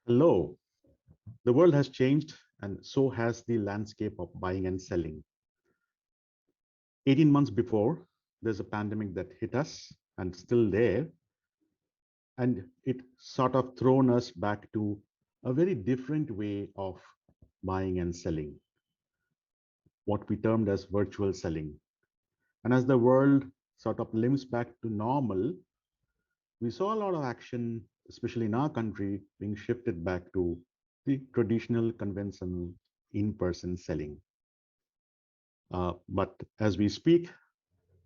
Hello. The world has changed, and so has the landscape of buying and selling. 18 months before, there's a pandemic that hit us and still there, and it sort of thrown us back to a very different way of buying and selling, what we termed as virtual selling. And as the world sort of limps back to normal, we saw a lot of action, especially in our country, being shifted back to the traditional, conventional in-person selling. But as we speak,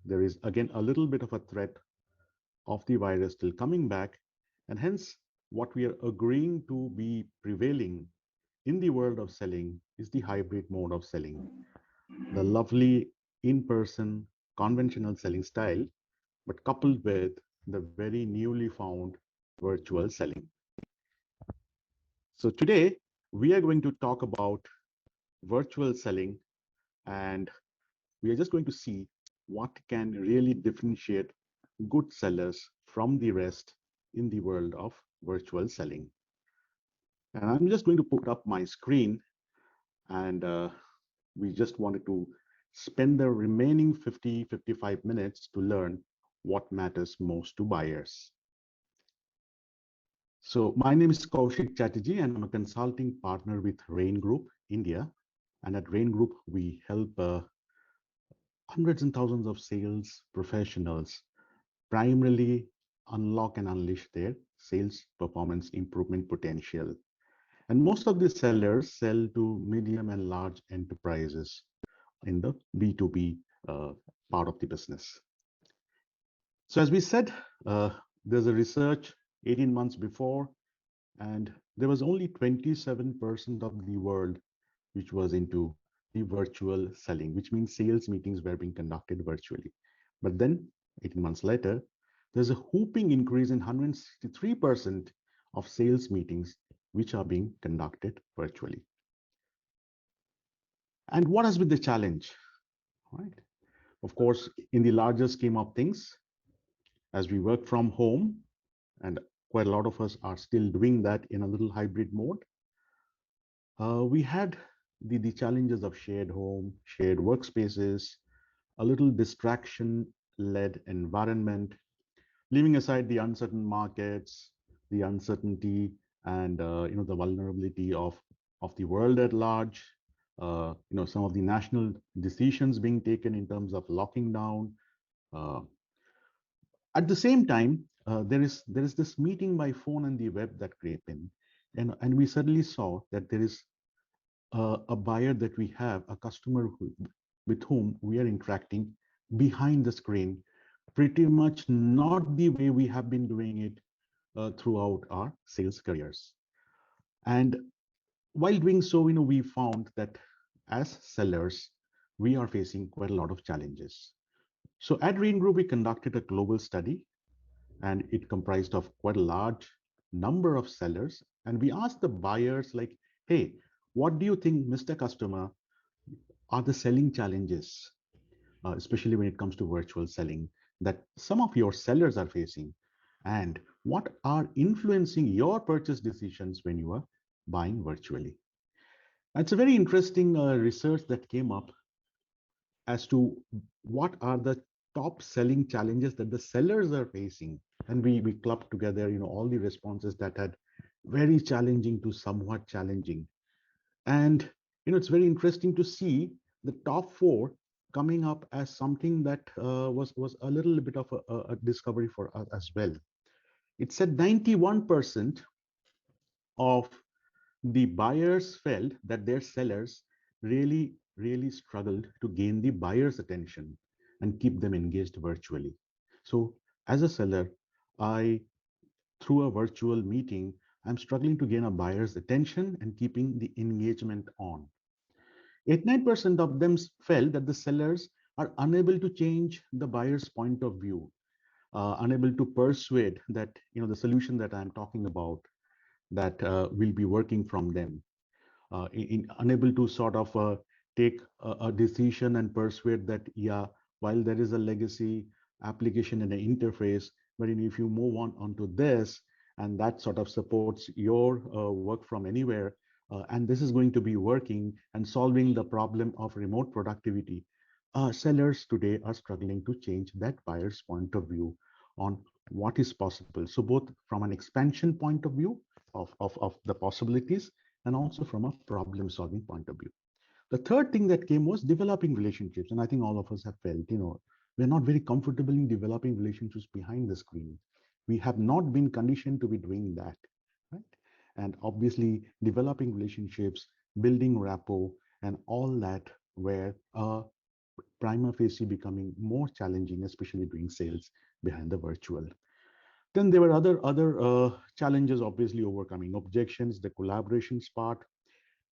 there is again a little bit of a threat of the virus still coming back. And hence, what we are agreeing to be prevailing in the world of selling is the hybrid mode of selling, the lovely in person conventional selling style, but coupled with the very newly found virtual selling. So, today we are going to talk about virtual selling, and we are just going to see what can really differentiate good sellers from the rest in the world of virtual selling. And I'm just going to put up my screen, and we just wanted to spend the remaining 55 minutes to learn what matters most to buyers. So my name is Kaushik Chatterjee, and I'm a consulting partner with Rain Group India. And at Rain Group, we help hundreds and thousands of sales professionals primarily unlock and unleash their sales performance improvement potential. And most of the sellers sell to medium and large enterprises in the B2B part of the business. So, as we said, there's a research 18 months before, and there was only 27% of the world which was into the virtual selling, which means sales meetings were being conducted virtually. But then 18 months later, there's a whooping increase in 163% of sales meetings which are being conducted virtually. And what has been the challenge? Right. Of course, in the larger scheme of things, as we work from home, and quite a lot of us are still doing that in a little hybrid mode, we had the challenges of shared home, shared workspaces, a little distraction-led environment, leaving aside the uncertain markets, the uncertainty, and the vulnerability of the world at large. Some of the national decisions being taken in terms of locking down. Uh, at the same time, there is this meeting by phone and the web that creep in, and we suddenly saw that there is a buyer that we have, a customer with whom we are interacting behind the screen, pretty much not the way we have been doing it throughout our sales careers. And while doing so, we found that as sellers, we are facing quite a lot of challenges. So at Rain Group, we conducted a global study, and it comprised of quite a large number of sellers. And we asked the buyers, like, hey, what do you think, Mr. Customer, are the selling challenges, especially when it comes to virtual selling, that some of your sellers are facing? And what are influencing your purchase decisions when you are buying virtually? It's a very interesting research that came up as to what are the top selling challenges that the sellers are facing. And we clubbed together, all the responses that had very challenging to somewhat challenging. And it's very interesting to see the top four coming up as something that was a little bit of a discovery for us as well. It said 91% of the buyers felt that their sellers really struggled to gain the buyer's attention and keep them engaged virtually. So as a seller, I through a virtual meeting, I'm struggling to gain a buyer's attention and keeping the engagement on. 89% of them felt that the sellers are unable to change the buyer's point of view, unable to persuade that the solution that I'm talking about that will be working from them, unable to sort of take a decision and persuade that, yeah, while there is a legacy application and an interface, but if you move on onto this, and that sort of supports your work from anywhere. And this is going to be working and solving the problem of remote productivity. Sellers today are struggling to change that buyer's point of view on what is possible. So both from an expansion point of view of the possibilities, and also from a problem solving point of view. The third thing that came was developing relationships. And I think all of us have felt, we're not very comfortable in developing relationships behind the screen. We have not been conditioned to be doing that, right? And obviously, developing relationships, building rapport, and all that were prima facie becoming more challenging, especially doing sales behind the virtual. Then there were other challenges, obviously overcoming objections, the collaborations part,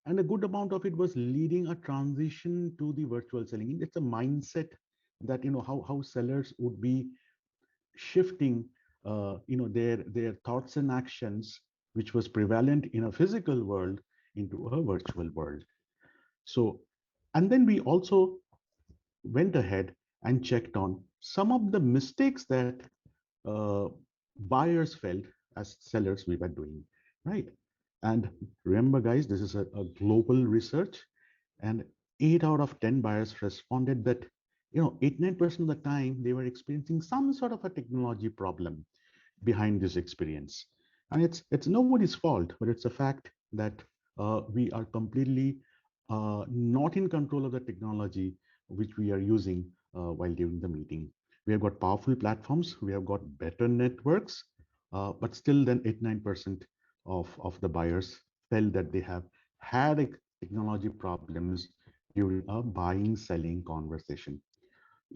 and a good amount of it was leading a transition to the virtual selling. It's a mindset that how sellers would be shifting their thoughts and actions, which was prevalent in a physical world, into a virtual world. So, and then we also went ahead and checked on some of the mistakes that uh, buyers felt as sellers we were doing, right? And remember, guys, this is a global research, and 8 out of 10 buyers responded that 89% of the time they were experiencing some sort of a technology problem behind this experience. And it's nobody's fault, but it's a fact that we are completely not in control of the technology which we are using while during the meeting. We have got powerful platforms, we have got better networks, but still then 89% of the buyers felt that they have had technology problems during a buying selling conversation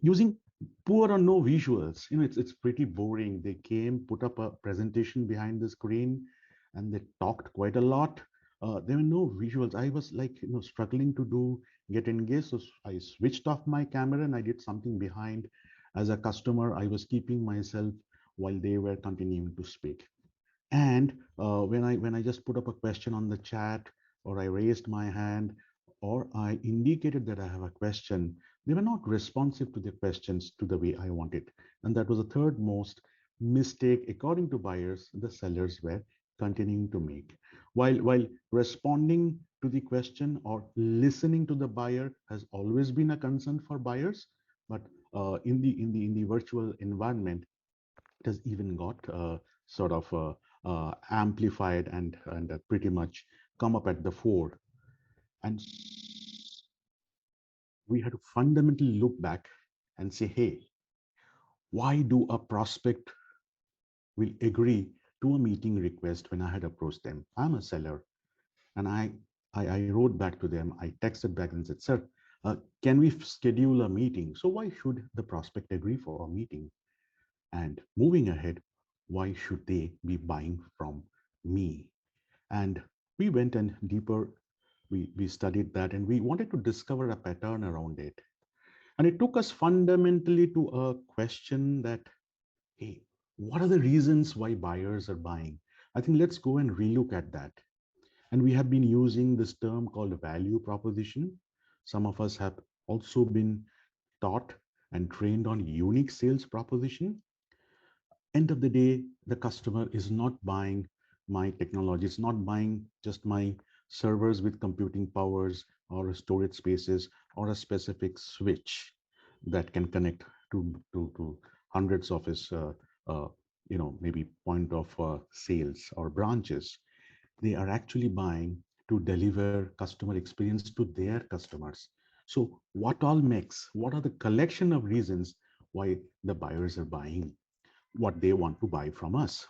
using poor or no visuals. It's pretty boring. They came, put up a presentation behind the screen, and they talked quite a lot. There were no visuals. I was like struggling to get engaged, so I switched off my camera and I did something behind. As a customer, I was keeping myself while they were continuing to speak. And when I just put up a question on the chat, or I raised my hand, or I indicated that I have a question, they were not responsive to the questions to the way I wanted. And that was the third most mistake, according to buyers, the sellers were continuing to make. While responding to the question or listening to the buyer has always been a concern for buyers, but in the virtual environment, it has even got sort of amplified and pretty much come up at the fore. And we had to fundamentally look back and say, hey, why do a prospect will agree to a meeting request when I had approached them? I'm a seller, and I wrote back to them. I texted back and said, sir, can we schedule a meeting? So why should the prospect agree for a meeting? And moving ahead, why should they be buying from me? And we went and deeper, we studied that, and we wanted to discover a pattern around it. And it took us fundamentally to a question that, hey, what are the reasons why buyers are buying? I think let's go and relook at that. And we have been using this term called value proposition. Some of us have also been taught and trained on unique sales proposition. End of the day, the customer is not buying my technology. It's not buying just my servers with computing powers or storage spaces or a specific switch that can connect to hundreds of his maybe point of sales or branches. They are actually buying to deliver customer experience to their customers. So what are the collection of reasons why the buyers are buying what they want to buy from us?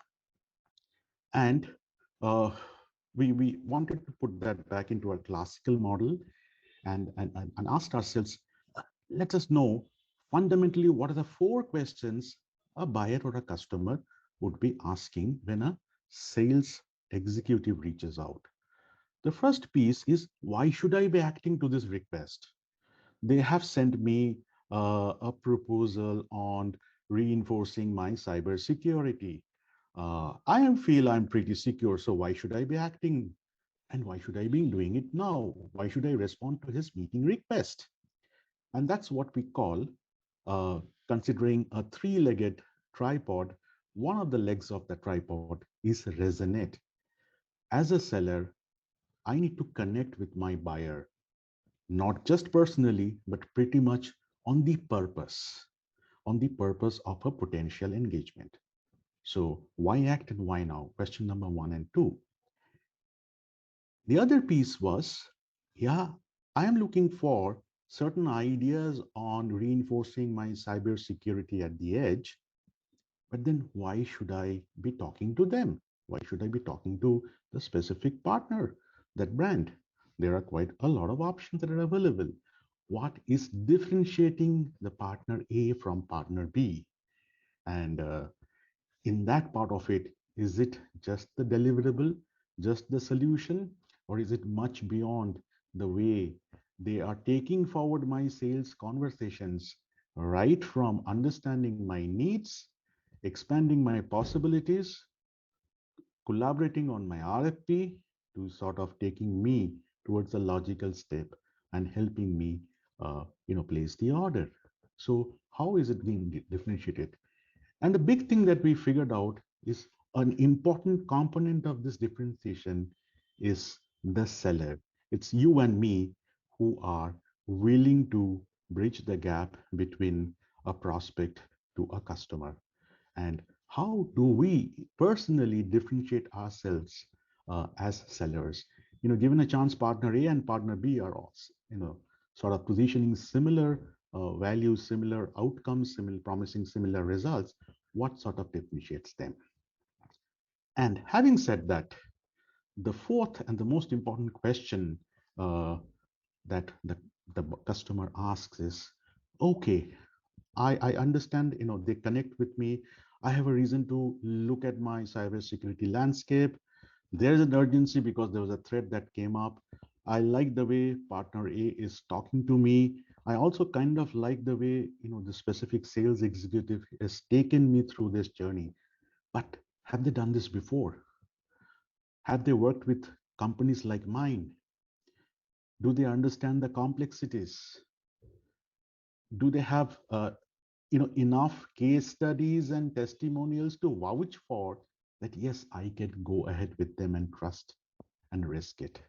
And uh, we wanted to put that back into our classical model, and asked ourselves, let us know fundamentally what are the 4 questions a buyer or a customer would be asking when a sales executive reaches out. The first piece is, why should I be acting to this request? They have sent me a proposal on reinforcing my cybersecurity. Feel I'm pretty secure, so why should I be acting? And why should I be doing it now? Why should I respond to his meeting request? And that's what we call considering a 3-legged tripod. One of the legs of the tripod is resonate. As a seller, I need to connect with my buyer, not just personally, but pretty much on the purpose, on the purpose of a potential engagement. So why act and why now? Question number 1 and 2. The other piece was, yeah, I am looking for certain ideas on reinforcing my cybersecurity at the edge, but then why should I be talking to them? Why should I be talking to the specific partner, that brand? There are quite a lot of options that are available. What is differentiating the partner A from partner B? And in that part of it, is it just the deliverable, just the solution, or is it much beyond the way they are taking forward my sales conversations, right from understanding my needs, expanding my possibilities, collaborating on my RFP, to sort of taking me towards a logical step and helping me, place the order. So how is it being differentiated? And the big thing that we figured out is an important component of this differentiation is the seller. It's you and me who are willing to bridge the gap between a prospect to a customer. And how do we personally differentiate ourselves as sellers? Given a chance, partner A and partner B are also, sort of positioning similar values, similar outcomes, similar promising similar results. What sort of differentiates them? And having said that, the fourth and the most important question uh, that the customer asks is, okay, I understand, they connect with me. I have a reason to look at my cybersecurity landscape. There's an urgency because there was a threat that came up. I like the way partner A is talking to me. I also kind of like the way, the specific sales executive has taken me through this journey. But have they done this before? Have they worked with companies like mine? Do they understand the complexities? Do they have enough case studies and testimonials to vouch for that? Yes, I can go ahead with them and trust and risk it.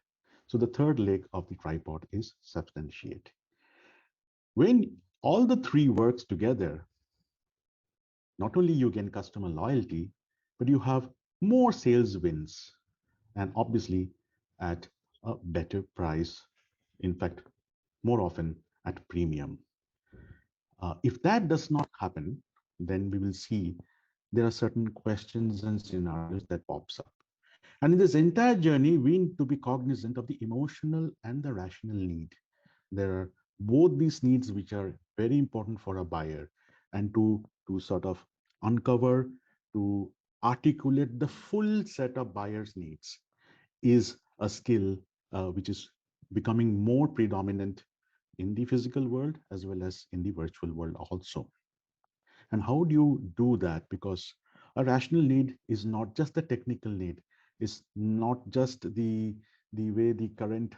So the third leg of the tripod is substantiate. When all the three works together, not only you gain customer loyalty, but you have more sales wins, and obviously at a better price. In fact, more often at premium. If that does not happen, then we will see there are certain questions and scenarios that pops up. And in this entire journey, we need to be cognizant of the emotional and the rational need. There are both these needs which are very important for a buyer, and to sort of uncover, to articulate the full set of buyer's needs is a skill which is becoming more predominant in the physical world as well as in the virtual world also. And how do you do that? Because a rational need is not just a technical need. It's not just the way the current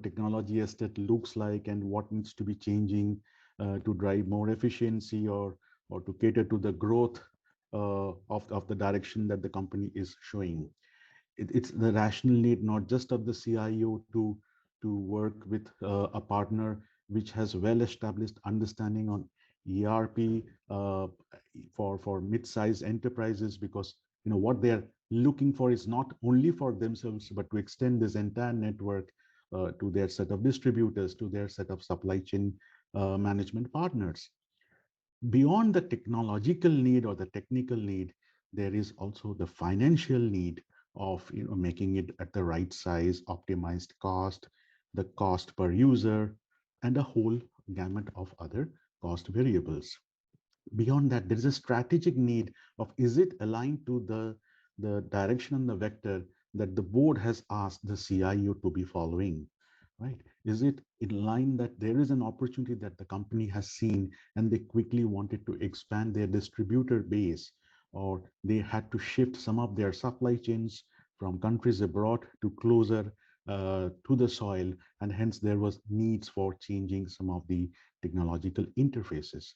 technology estate looks like and what needs to be changing to drive more efficiency, or to cater to the growth of the direction that the company is showing. It's the rational need not just of the CIO to work with a partner which has well established understanding on ERP for mid-sized enterprises, because what they're looking for is not only for themselves but to extend this entire network to their set of distributors, to their set of supply chain management partners. Beyond the technological need or the technical need, there is also the financial need of making it at the right size, optimized cost, the cost per user, and a whole gamut of other cost variables. Beyond that, there is a strategic need of, is it aligned to the direction and the vector that the board has asked the CIO to be following, right? Is it in line that there is an opportunity that the company has seen and they quickly wanted to expand their distributor base, or they had to shift some of their supply chains from countries abroad to closer to the soil, and hence there was needs for changing some of the technological interfaces.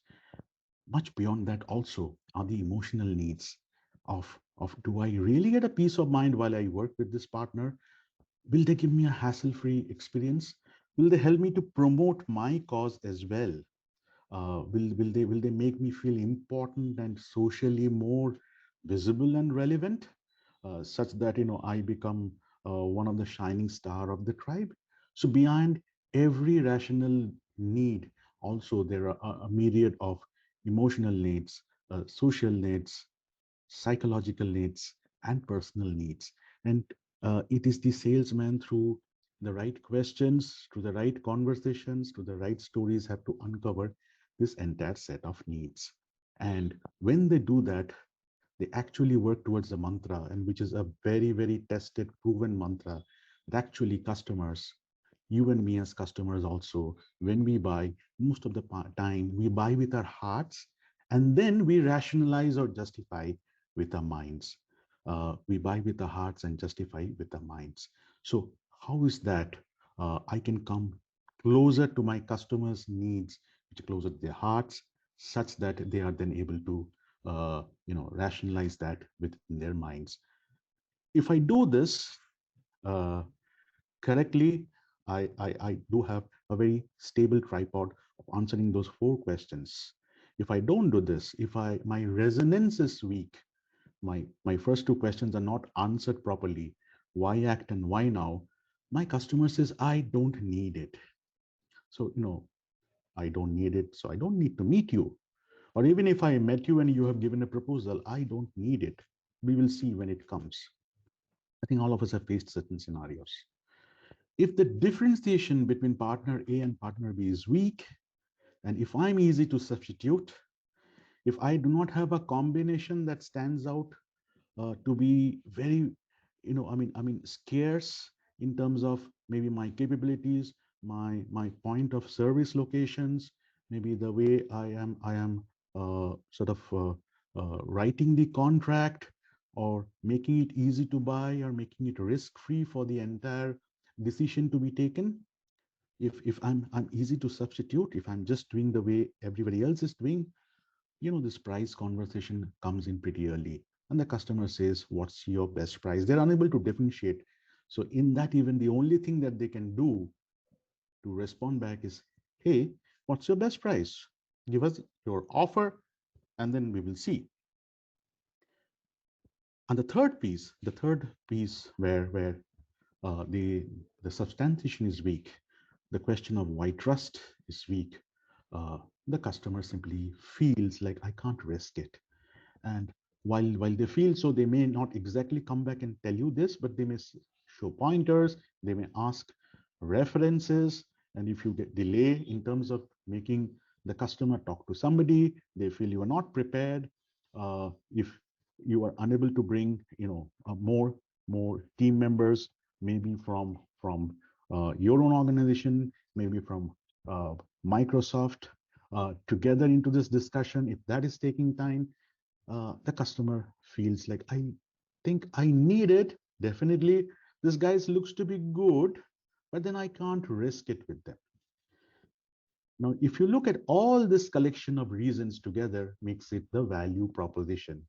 Much beyond that also are the emotional needs of of, do I really get a peace of mind while I work with this partner? Will they give me a hassle-free experience? Will they help me to promote my cause as well? Will they make me feel important and socially more visible and relevant, such that I become one of the shining star of the tribe? So behind every rational need, also there are a myriad of emotional needs, social needs, psychological needs, and personal needs. And it is the salesman, through the right questions, to the right conversations, to the right stories, have to uncover this entire set of needs. And when they do that, they actually work towards a mantra, and which is a very, very tested, proven mantra, that actually customers, you and me as customers also, when we buy, most of the time we buy with our hearts, and then we rationalize or justify with our minds. We buy with our hearts and justify with our minds. So how is that I can come closer to my customers' needs, which are closer to their hearts, such that they are then able to rationalize that within their minds. If I do this uh, correctly, I do have a very stable tripod of answering those four questions. If I don't do this, if my resonance is weak, my first two questions are not answered properly, why act and why now, my customer says, I don't need it. So, I don't need it, so I don't need to meet you. Or even if I met you and you have given a proposal, I don't need it. We will see when it comes. I think all of us have faced certain scenarios. If the differentiation between partner A and partner B is weak, and if I'm easy to substitute, if I do not have a combination that stands out to be very, scarce in terms of maybe my capabilities, my point of service locations, maybe the way I am sort of writing the contract, or making it easy to buy, or making it risk free for the entire decision to be taken. If I'm easy to substitute, if I'm just doing the way everybody else is doing, this price conversation comes in pretty early, and the customer says, what's your best price? They're unable to differentiate. So in that, even the only thing that they can do to respond back is, hey, what's your best price? Give us your offer, and then we will see. And the third piece where the substantiation is weak, the question of why trust is weak. uh, the customer simply feels like, I can't risk it. And while they feel so, they may not exactly come back and tell you this, but they may show pointers, they may ask references. And if you get delay in terms of making the customer talk to somebody, they feel you are not prepared. If you are unable to bring more team members, maybe from your own organization, maybe from Microsoft, together into this discussion, if that is taking time, the customer feels like, I think I need it. Definitely, this guy looks to be good, but then I can't risk it with them. Now, if you look at all this collection of reasons together, makes it the value proposition.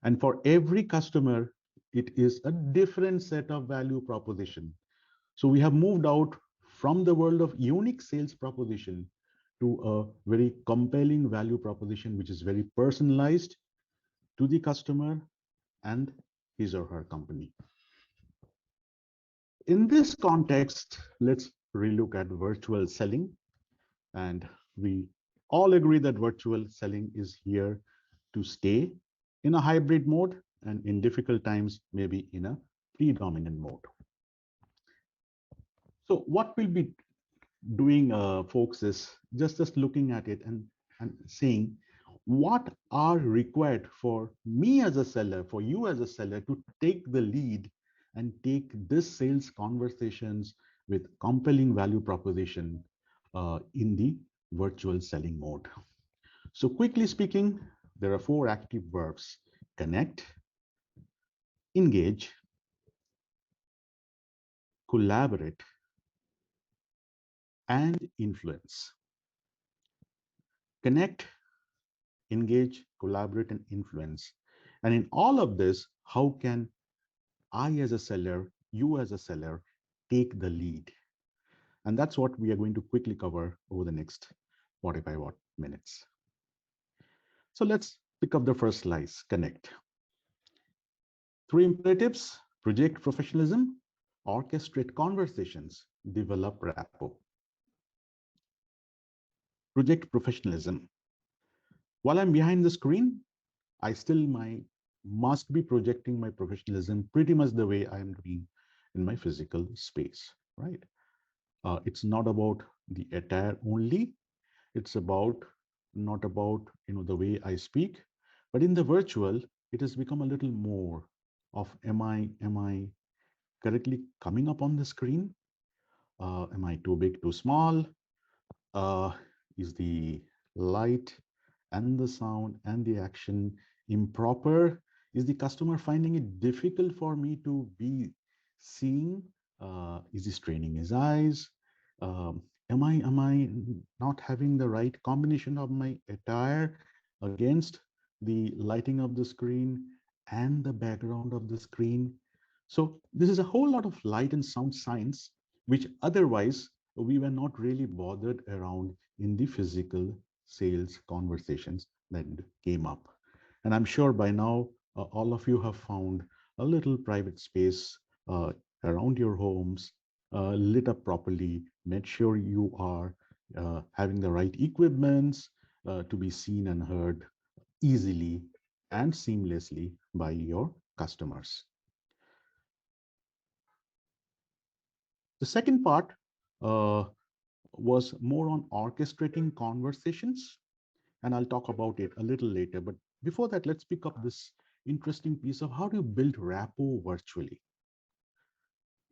And for every customer, it is a different set of value proposition. So we have moved out from the world of unique sales proposition to a very compelling value proposition, which is very personalized to the customer and his or her company. In this context, let's relook at virtual selling. And we all agree that virtual selling is here to stay in a hybrid mode, and in difficult times, maybe in a predominant mode. So what we'll be doing, folks, is just looking at it and saying, what are required for me as a seller, for you as a seller, to take the lead and take this sales conversations with compelling value proposition in the virtual selling mode. So quickly speaking, there are four active verbs: connect, engage, collaborate, and influence. Connect, engage, collaborate, and influence. And in all of this, how can I as a seller, you as a seller, take the lead? And that's what we are going to quickly cover over the next 45 odd minutes. So let's pick up the first slice, connect. Three imperatives: project professionalism, orchestrate conversations, develop rapport. Project professionalism. While I'm behind the screen, I still must be projecting my professionalism pretty much the way I am doing in my physical space, right? It's not about the attire only. It's about not about the way I speak, but in the virtual, it has become a little more of am I correctly coming up on the screen? Am I too big, too small? Uh, is the light and the sound and the action improper? Is the customer finding it difficult for me to be seeing? Is he straining his eyes? Am I not having the right combination of my attire against the lighting of the screen and the background of the screen? So this is a whole lot of light and sound science, which otherwise we were not really bothered around in the physical sales conversations that came up. And I'm sure by now, all of you have found a little private space around your homes, lit up properly, made sure you are having the right equipments to be seen and heard easily and seamlessly by your customers. The second part uh, was more on orchestrating conversations, and I'll talk about it a little later. But before that, let's pick up this interesting piece of how do you build rapport virtually.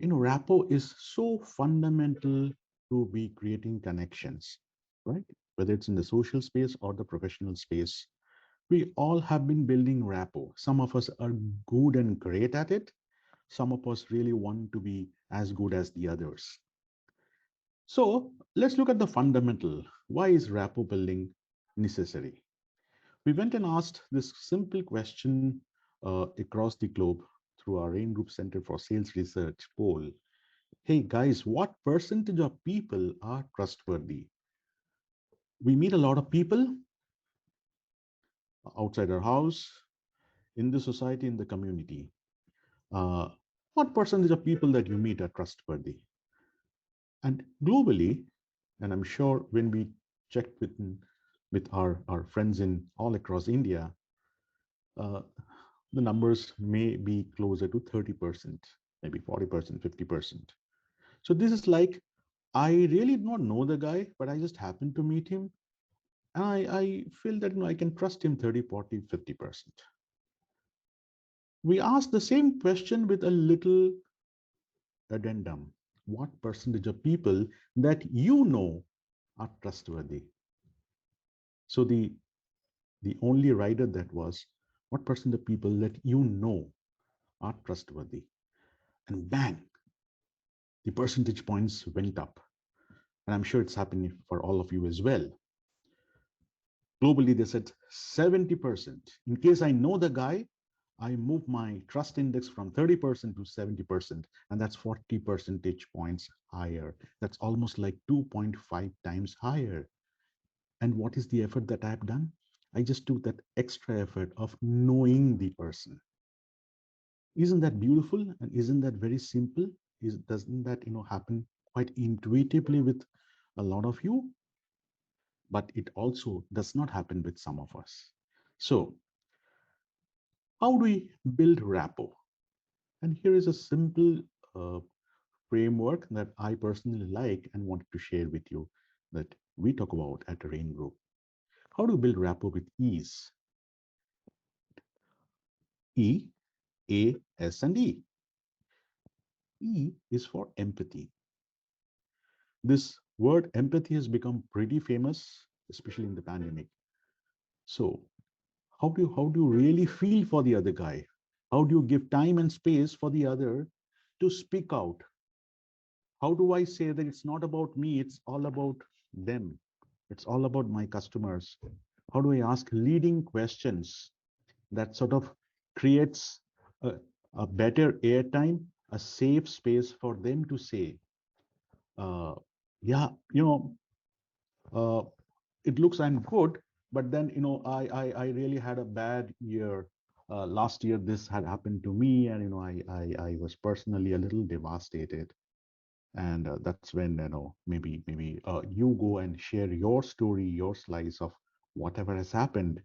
Rapport is so fundamental to be creating connections, right? Whether it's in the social space or the professional space, we all have been building rapport. Some of us are good and great at it. Some of us really want to be as good as the others. So let's look at the fundamental. Why is rapport building necessary? We went and asked this simple question across the globe through our Rain Group Center for Sales Research poll. Hey guys, what percentage of people are trustworthy? We meet a lot of people outside our house, in the society, in the community. Uh, what percentage of people that you meet are trustworthy? And globally, and I'm sure when we checked with our friends in all across India, uh, the numbers may be closer to 30%, maybe 40%, 50%. So this is like, I really do not know the guy, but I just happen to meet him. And I feel that I can trust him 30, 40, 50%. We asked the same question with a little addendum. What percentage of people that you know are trustworthy? So the only rider that was, what percent of people that you know are trustworthy? And bang, the percentage points went up. And I'm sure it's happening for all of you as well. Globally, they said 70%. In case I know the guy, I move my trust index from 30% to 70%, and that's 40 percentage points higher. That's almost like 2.5 times higher. And what is the effort that I've done? I just took that extra effort of knowing the person. Isn't that beautiful? And isn't that very simple? Doesn't that happen quite intuitively with a lot of you? But it also does not happen with some of us. So how do we build rapport? And here is a simple uh, framework that I personally like and wanted to share with you that we talk about at Rain Group. How to build rapport with ease? E, A, S, and E. E is for empathy. This word empathy has become pretty famous, especially in the pandemic. So how do you really feel for the other guy? How do you give time and space for the other to speak out? How do I say that it's not about me, it's all about them? It's all about my customers. How do I ask leading questions that sort of creates a, a better airtime, a safe space for them to say, uh, yeah, uh, it looks I'm good, but then I really had a bad year. Last year this had happened to me, and I was personally a little devastated. And that's when maybe you go and share your story, your slice of whatever has happened,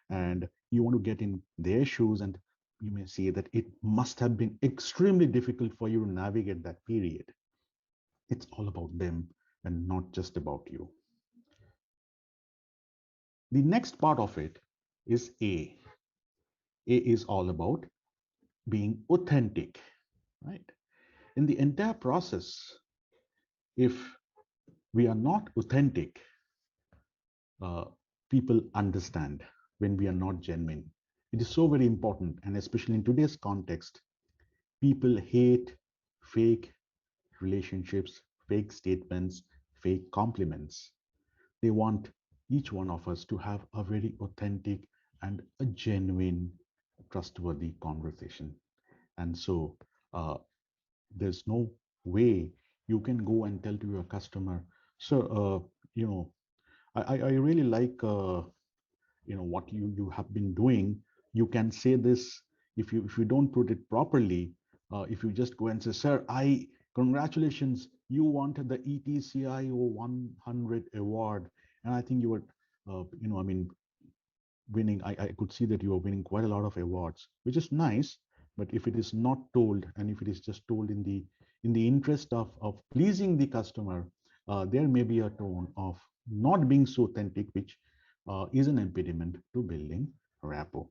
and you want to get in their shoes, and you may say that it must have been extremely difficult for you to navigate that period. It's all about them and not just about you. The next part of it is A is all about being authentic, right? In the entire process, if we are not authentic, uh, people understand when we are not genuine. It is so very important, and especially in today's context, people hate fake relationships, fake statements, fake compliments. They want each one of us to have a very authentic and a genuine, trustworthy conversation. And so there's no way you can go and tell to your customer, sir, you know, I really like what you have been doing. You can say this. If you don't put it properly, if you just go and say, sir, I congratulations, you wanted the ETCIO 100 award, and I think you were I mean winning. I could see that you are winning quite a lot of awards, which is nice. But if it is not told, and if it is just told in the interest of pleasing the customer, there may be a tone of not being so authentic, which is an impediment to building rapport.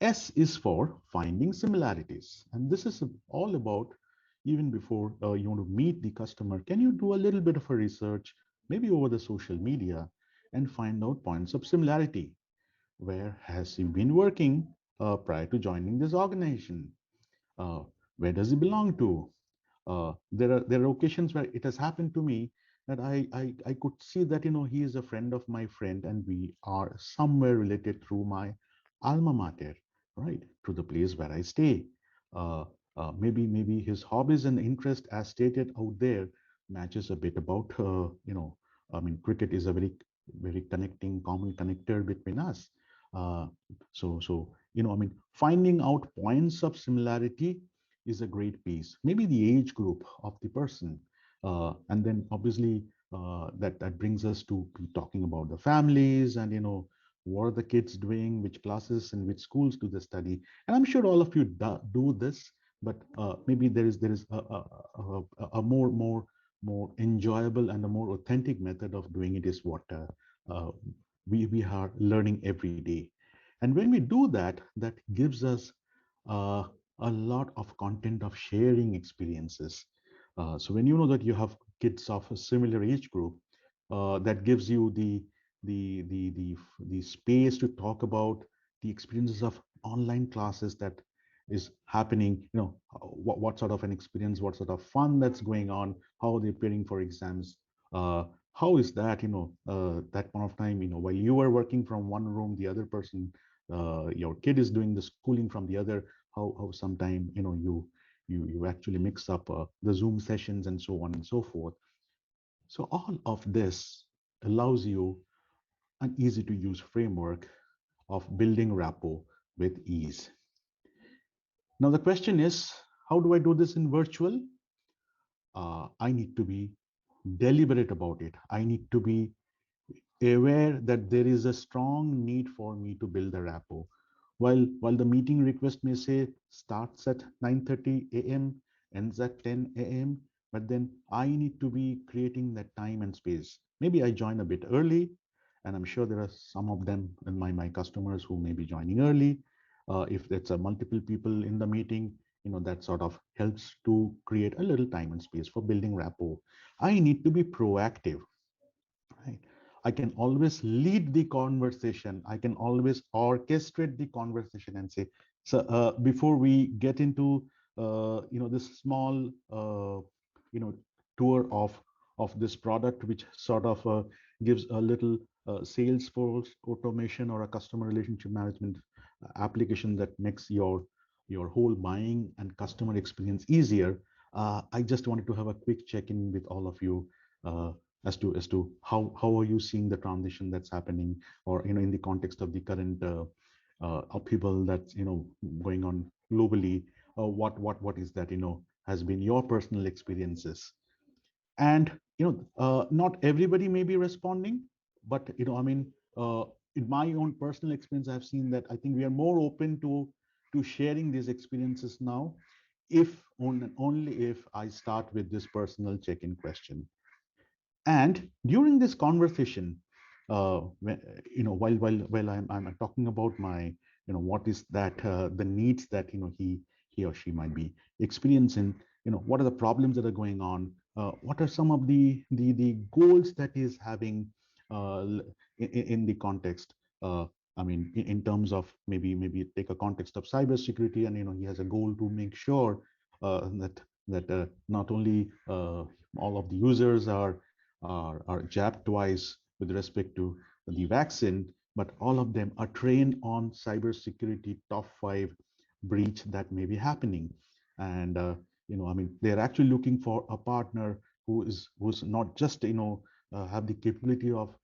S is for finding similarities, and this is all about, even before you want to meet the customer, can you do a little bit of a research, maybe over the social media, and find out points of similarity. Where has he been working prior to joining this organization? Uh, where does he belong to? There are occasions where it has happened to me that I could see that he is a friend of my friend, and we are somewhere related through my alma mater, right? To the place where I stay. Uh, maybe his hobbies and interest, as stated out there, matches a bit about I mean, cricket is a very connecting common connector between us. Uh, so I mean, finding out points of similarity is a great piece. Maybe the age group of the person, and then obviously that brings us to be talking about the families, and what are the kids doing, which classes and which schools do they study. And I'm sure all of you do this, but maybe there is a more enjoyable and a more authentic method of doing it, is what uh, we are learning every day. And when we do that, that gives us uh, a lot of content of sharing experiences. So when you know that you have kids of a similar age group, that gives you the space to talk about the experiences of online classes that is happening. What sort of an experience, what sort of fun that's going on, how they're preparing for exams. How is that? That point of time, while you are working from one room, the other person, your kid is doing the schooling from the other. How sometime you actually mix up the Zoom sessions and so on and so forth. So all of this allows you an easy to use framework of building rapport with ease. Now the question is, how do I do this in virtual? I need to be deliberate about it. I need to be aware that there is a strong need for me to build a rapport. While the meeting request may say starts at 9:30 a.m., ends at 10 a.m., but then I need to be creating that time and space. Maybe I join a bit early, and I'm sure there are some of them in my customers who may be joining early. If there's a multiple people in the meeting, that sort of helps to create a little time and space for building rapport. I need to be proactive. Right. I can always lead the conversation. I can always orchestrate the conversation and say, so before we get into this small tour of this product, which sort of gives a little Salesforce automation or a customer relationship management application that makes your whole buying and customer experience easier. I just wanted to have a quick check-in with all of you uh, as to how are you seeing the transition that's happening, or in the context of the current upheaval that's going on globally. What is that has been your personal experiences? And not everybody may be responding, but in my own personal experience, I've seen that I think we are more open to sharing these experiences now, if only if I start with this personal check-in question. And during this conversation, while I'm talking about my, what is that the needs that he or she might be experiencing, what are the problems that are going on, what are some of the goals that is having in the context. I mean, in terms of maybe take a context of cybersecurity, and he has a goal to make sure that not only all of the users are jabbed twice with respect to the vaccine, but all of them are trained on cybersecurity top five breach that may be happening. And I mean, they're actually looking for a partner who's not just have the capability of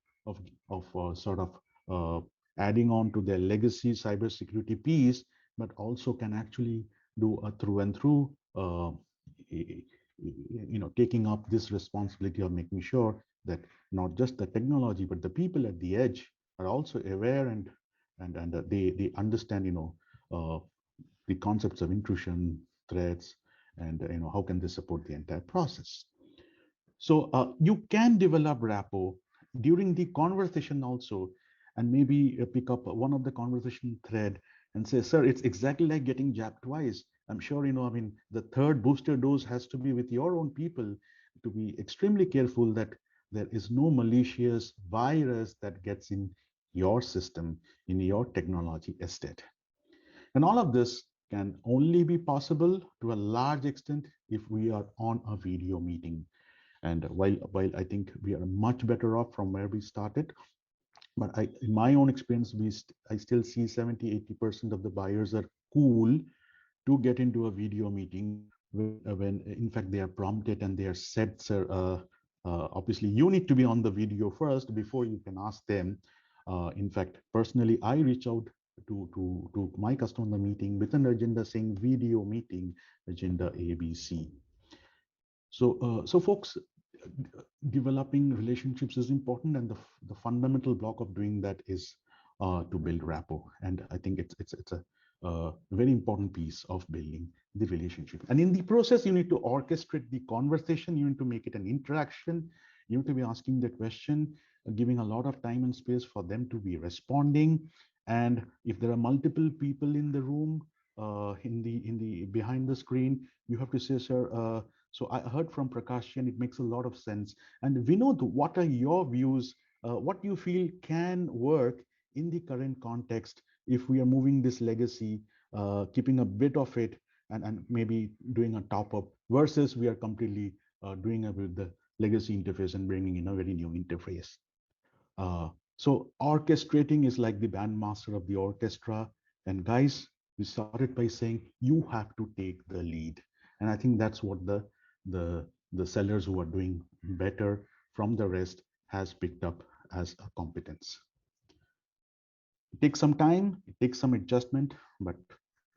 sort of adding on to their legacy cybersecurity piece, but also can actually do a through and through taking up this responsibility of making sure that not just the technology but the people at the edge are also aware, and they understand uh, the concepts of intrusion, threats, and how can they support the entire process. So you can develop rapport during the conversation also, and maybe pick up one of the conversation thread and say, sir, it's exactly like getting jabbed twice. I'm sure, I mean, the third booster dose has to be with your own people, to be extremely careful that there is no malicious virus that gets in your system, in your technology estate. And all of this can only be possible to a large extent if we are on a video meeting. And while I think we are much better off from where we started, but in my own experience, I still see 70-80% of the buyers are cool to get into a video meeting when in fact they are prompted and they are said, sir, obviously you need to be on the video first before you can ask them. In fact, personally, I reach out to my customer meeting with an agenda saying video meeting agenda ABC. So folks, developing relationships is important, and the fundamental block of doing that is to build rapport. And I think it's a very important piece of building the relationship. And in the process, you need to orchestrate the conversation. You need to make it an interaction. You need to be asking the question, giving a lot of time and space for them to be responding. And if there are multiple people in the room, in the behind the screen, you have to say, sir. So I heard from Prakash, and it makes a lot of sense. And Vinod, what are your views? What you feel can work in the current context if we are moving this legacy, keeping a bit of it, and maybe doing a top up, versus we are completely doing it with the legacy interface and bringing in a very new interface. So orchestrating is like the bandmaster of the orchestra. And guys, we started by saying you have to take the lead. And I think that's what the sellers who are doing better from the rest has picked up as a competence. It takes some time, it takes some adjustment, but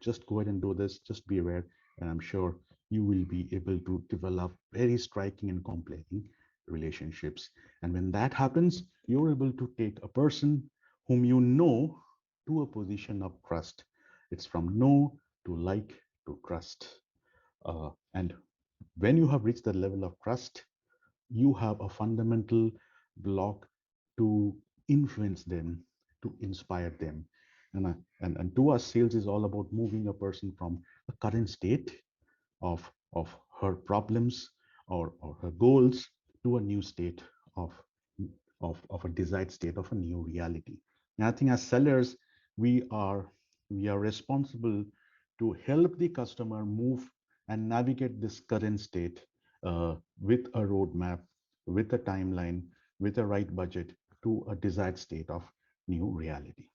just go ahead and do this. Just be aware, and I'm sure you will be able to develop very striking and compelling relationships. And when that happens, you're able to take a person whom you know to a position of trust. It's from know to like to trust. And when you have reached that level of trust, you have a fundamental block to influence them, to inspire them. And to us, sales is all about moving a person from a current state of her problems or her goals to a new state of a desired state of a new reality. And I think as sellers, we are we are responsible to help the customer move and navigate this current state with a roadmap, with a timeline, with a right budget to a desired state of new reality.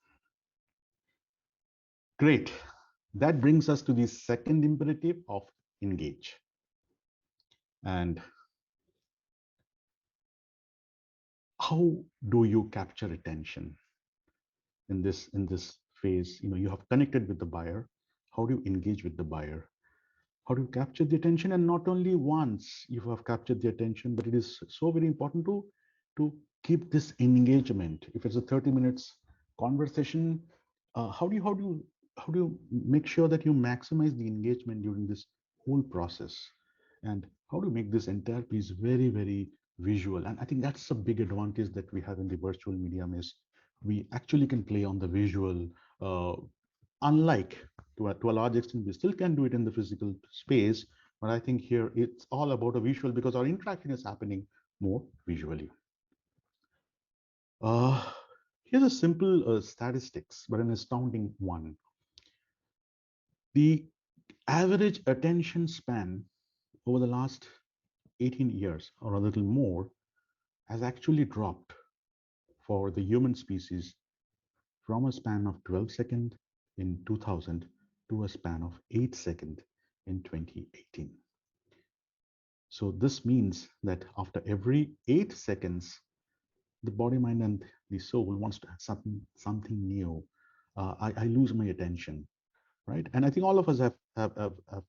Great. That brings us to the second imperative of engage. And how do you capture attention in this phase? You have connected with the buyer. How do you engage with the buyer? How do you capture the attention? And not only once you have captured the attention, but it is so very important to keep this engagement. If it's a 30 minutes conversation, how do you make sure that you maximize the engagement during this whole process? And how to make this entire piece very, very visual? And I think that's a big advantage that we have in the virtual medium is we actually can play on the visual, unlike to a large extent, we still can do it in the physical space, but I think here it's all about a visual because our interaction is happening more visually. Uh, Here's a simple statistics, but an astounding one. The average attention span over the last 18 years or a little more has actually dropped for the human species from a span of 12 seconds in 2000 to a span of 8 seconds in 2018. So this means that after every 8 seconds, the body, mind, and the soul wants to have something new. I lose my attention, right? And I think all of us have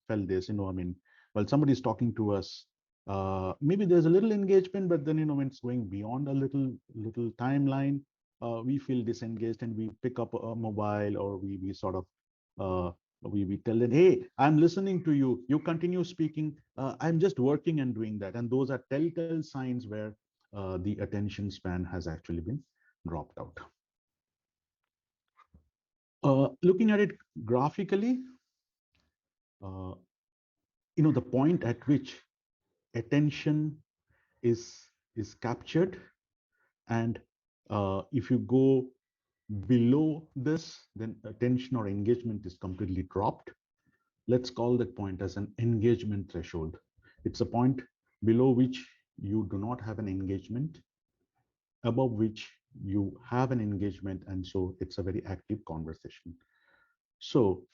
felt this. I mean, while somebody's talking to us, maybe there's a little engagement, but then when it's going beyond a little timeline, we feel disengaged and we pick up a mobile, or we sort of uh, we tell them, hey, I'm listening to you, you continue speaking, I'm just working and doing that. And those are telltale signs where the attention span has actually been dropped out. Looking at it graphically, uh, the point at which attention is is captured, and if you go below this, then attention or engagement is completely dropped. Let's call that point as an engagement threshold. It's a point below which you do not have an engagement, above which you have an engagement, and so it's a very active conversation. So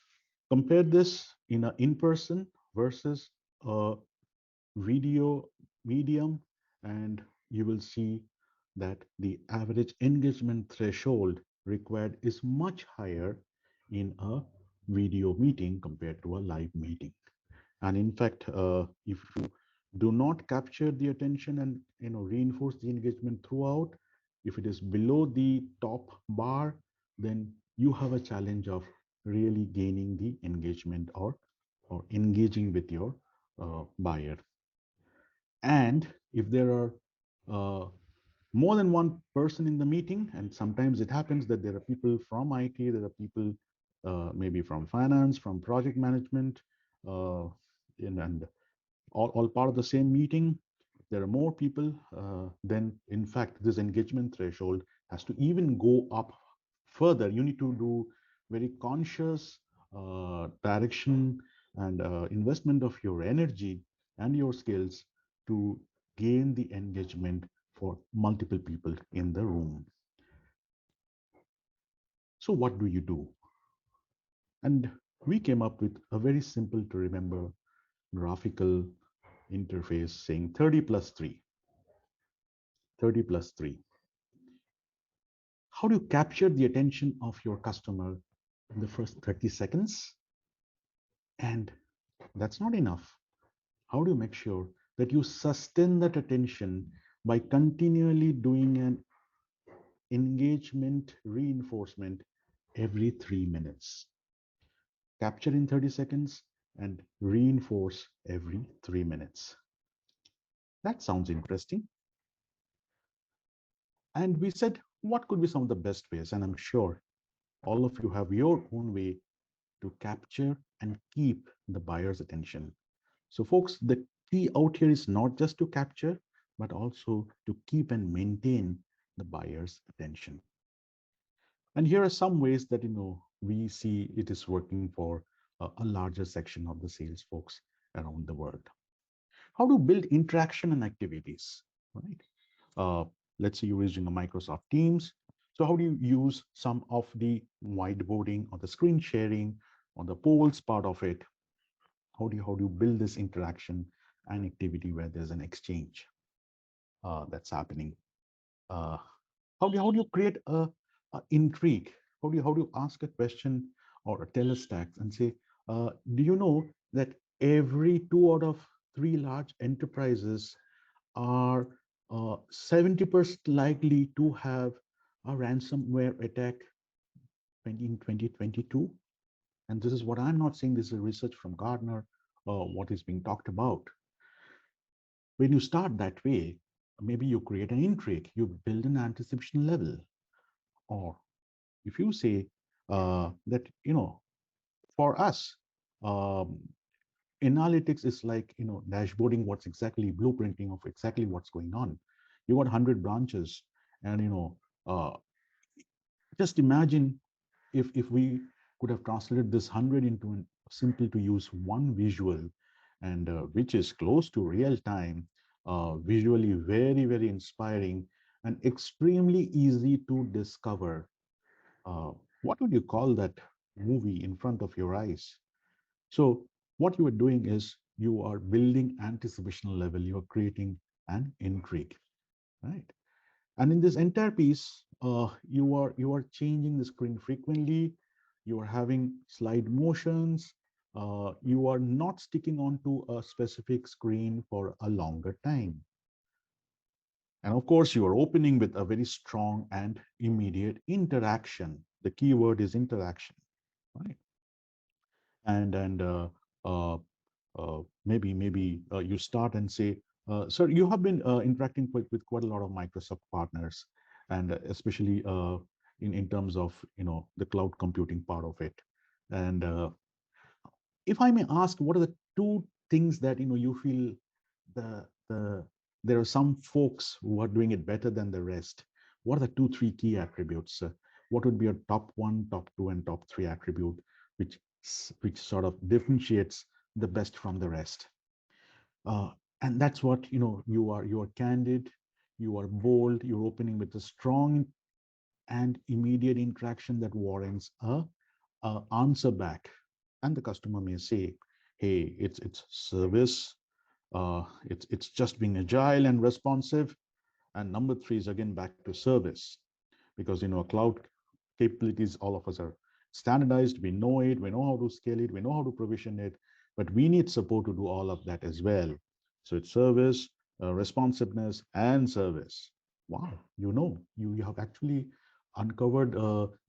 compare this in a in-person versus a video medium, and you will see that the average engagement threshold required is much higher in a video meeting compared to a live meeting. And in fact, if you do not capture the attention and reinforce the engagement throughout, if it is below the top bar, then you have a challenge of really gaining the engagement or engaging with your buyer. And if there are uh, more than one person in the meeting, and sometimes it happens that there are people from IT, there are people maybe from finance, from project management, and all part of the same meeting. There are more people, then in fact, this engagement threshold has to even go up further. You need to do very conscious direction and investment of your energy and your skills to gain the engagement for multiple people in the room. So what do you do? And we came up with a very simple to remember graphical interface saying 30 plus 3. 30 plus 3. How do you capture the attention of your customer in the first 30 seconds? And that's not enough. How do you make sure that you sustain that attention by continually doing an engagement reinforcement every 3 minutes? Capture in 30 seconds and reinforce every 3 minutes. That sounds interesting. And we said, what could be some of the best ways? And I'm sure all of you have your own way to capture and keep the buyer's attention. So folks, the key out here is not just to capture, but also to keep and maintain the buyer's attention. And here are some ways that we see it is working for a larger section of the sales folks around the world. How to build interaction and activities, right? Let's say you're using a Microsoft Teams. So how do you use some of the whiteboarding or the screen sharing or the polls part of it? How do you build this interaction and activity where there's an exchange that's happening? Uh, how do you create a intrigue? How do you ask a question or tell a stack and say, do you know that every 2 out of 3 large enterprises are 70% likely to have a ransomware attack in 2022? And this is what I'm not saying. This is research from Gartner, what is being talked about. When you start that way, maybe you create an intrigue, you build an anticipation level. Or if you say that, for us, um, analytics is like, dashboarding what's exactly blueprinting of exactly what's going on. You got 100 branches, and, just imagine if we could have translated this 100 into a simple to use one visual, and which is close to real time, visually very, very inspiring and extremely easy to discover. uh, what would you call that movie in front of your eyes? So what you are doing is you are building anticipation level, you are creating an intrigue, right? And in this entire piece, you are changing the screen frequently. You are having slide motions. You are not sticking onto a specific screen for a longer time. And of course, you are opening with a very strong and immediate interaction. The keyword is interaction, right? And maybe you start and say, sir, you have been interacting with quite a lot of Microsoft partners, and especially in terms of the cloud computing part of it. And if I may ask, what are the two things that you feel the there are some folks who are doing it better than the rest? What are the 2 3 key attributes? What would be your top one, top two, and top three attribute, which which sort of differentiates the best from the rest? uh, and that's what you are candid, you are bold, you're opening with a strong and immediate interaction that warrants a answer back. And the customer may say, hey, it's service, it's just being agile and responsive. And number three is again back to service, because cloud capabilities, all of us are standardized, we know it, we know how to scale it, we know how to provision it, but we need support to do all of that as well. So it's service, responsiveness, and service. Wow, you have actually uncovered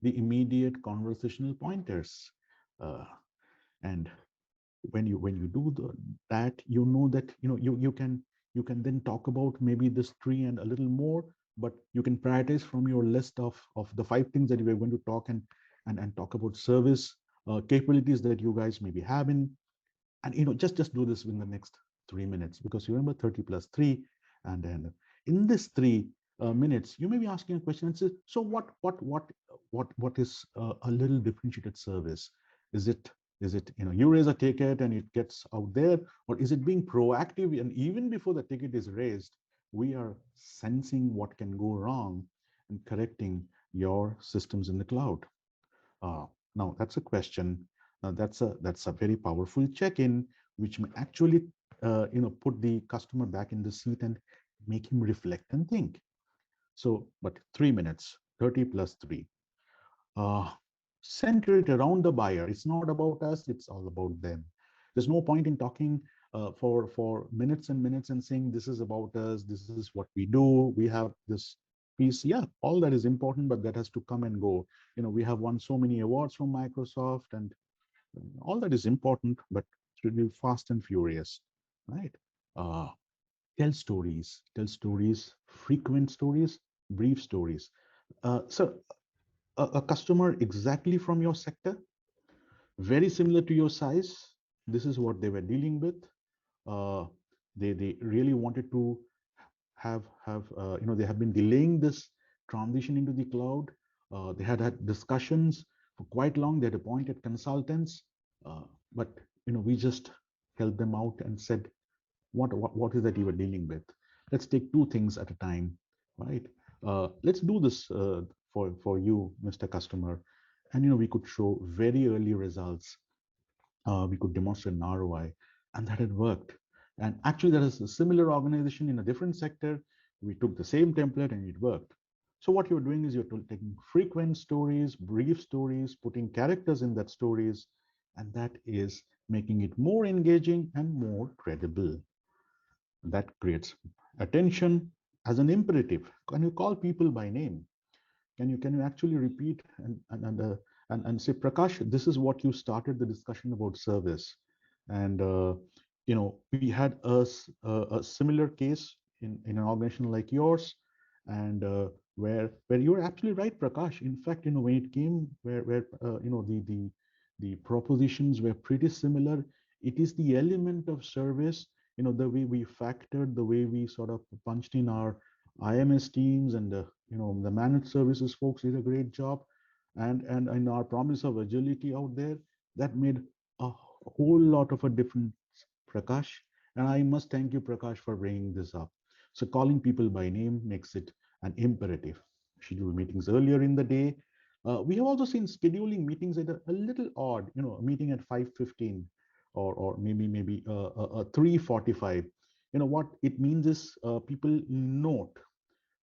the immediate conversational pointers. uh, and when you do that, that you can then talk about maybe this tree and a little more, but you can prioritize from your list of the 5 things that we are going to talk, and talk about service capabilities that you guys maybe have in. And just do this in the next 3 minutes, because you remember 30 plus 3. And then in this 3 minutes, you may be asking a question and say, so what is a little differentiated service? Is it you raise a ticket and it gets out there, or is it being proactive, and even before the ticket is raised, we are sensing what can go wrong and correcting your systems in the cloud? uh, Now that's a question. That's a very powerful check-in, which may actually put the customer back in the seat and make him reflect and think. So, but 3 minutes, 30 plus 3. Uh, Center it around the buyer. It's not about us, it's all about them. There's no point in talking for minutes and minutes and saying this is about us, this is what we do, we have this piece. Yeah, all that is important, but that has to come and go. We have won so many awards from Microsoft, and all that is important, but it should be fast and furious, right? uh, tell stories, frequent stories, brief stories. So a customer exactly from your sector, very similar to your size, this is what they were dealing with. uh, they really wanted to have they have been delaying this transition into the cloud. They had discussions for quite long. They had appointed consultants, uh, but we just helped them out and said, what is that you were dealing with? Let's take 2 things at a time, right? Let's do this for you, Mr. Customer. And we could show very early results. We could demonstrate an ROI, and that had worked. And actually, there is a similar organization in a different sector. We took the same template and it worked. So what you're doing is you're taking frequent stories, brief stories, putting characters in that stories, and that is making it more engaging and more credible. That creates attention as an imperative. Can you call people by name? Can you actually repeat and say, Prakash, this is what you started the discussion about service. And we had a similar case in an organization like yours, and where you're absolutely right, Prakash. In fact, when it came where the propositions were pretty similar. It is the element of service, the way we factored, the way we sort of punched in our IMS teams, and the managed services folks did a great job, and our promise of agility out there, that made a whole lot of a difference, Prakash. And I must thank you, Prakash, for bringing this up. So calling people by name makes it an imperative. Schedule meetings earlier in the day. We have also seen scheduling meetings at a little odd, a meeting at 5:15 or maybe 3:45. What it means is people note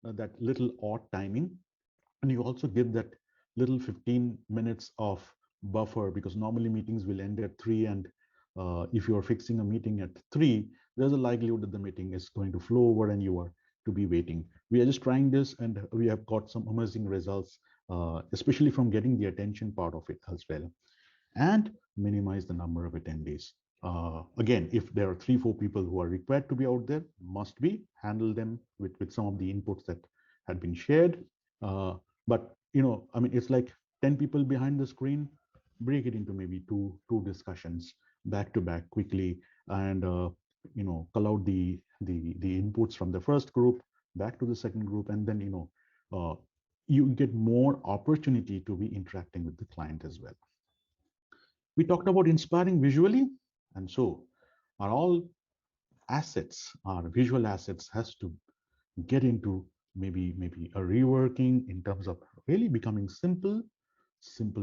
that little odd timing, and you also give that little 15 minutes of buffer, because normally meetings will end at 3, and if you are fixing a meeting at 3, there's a likelihood that the meeting is going to flow over and you are to be waiting. We are just trying this, and we have got some amazing results, especially from getting the attention part of it as well. And minimize the number of attendees. Again, if there are 3-4 people who are required to be out there, must be handle them with some of the inputs that had been shared. But I mean, it's like 10 people behind the screen. Break it into maybe two discussions back to back quickly, and call out the inputs from the first group back to the second group, and then uh, you get more opportunity to be interacting with the client as well. We talked about inspiring visually, and so our all assets, our visual assets, has to get into maybe a reworking in terms of really becoming simple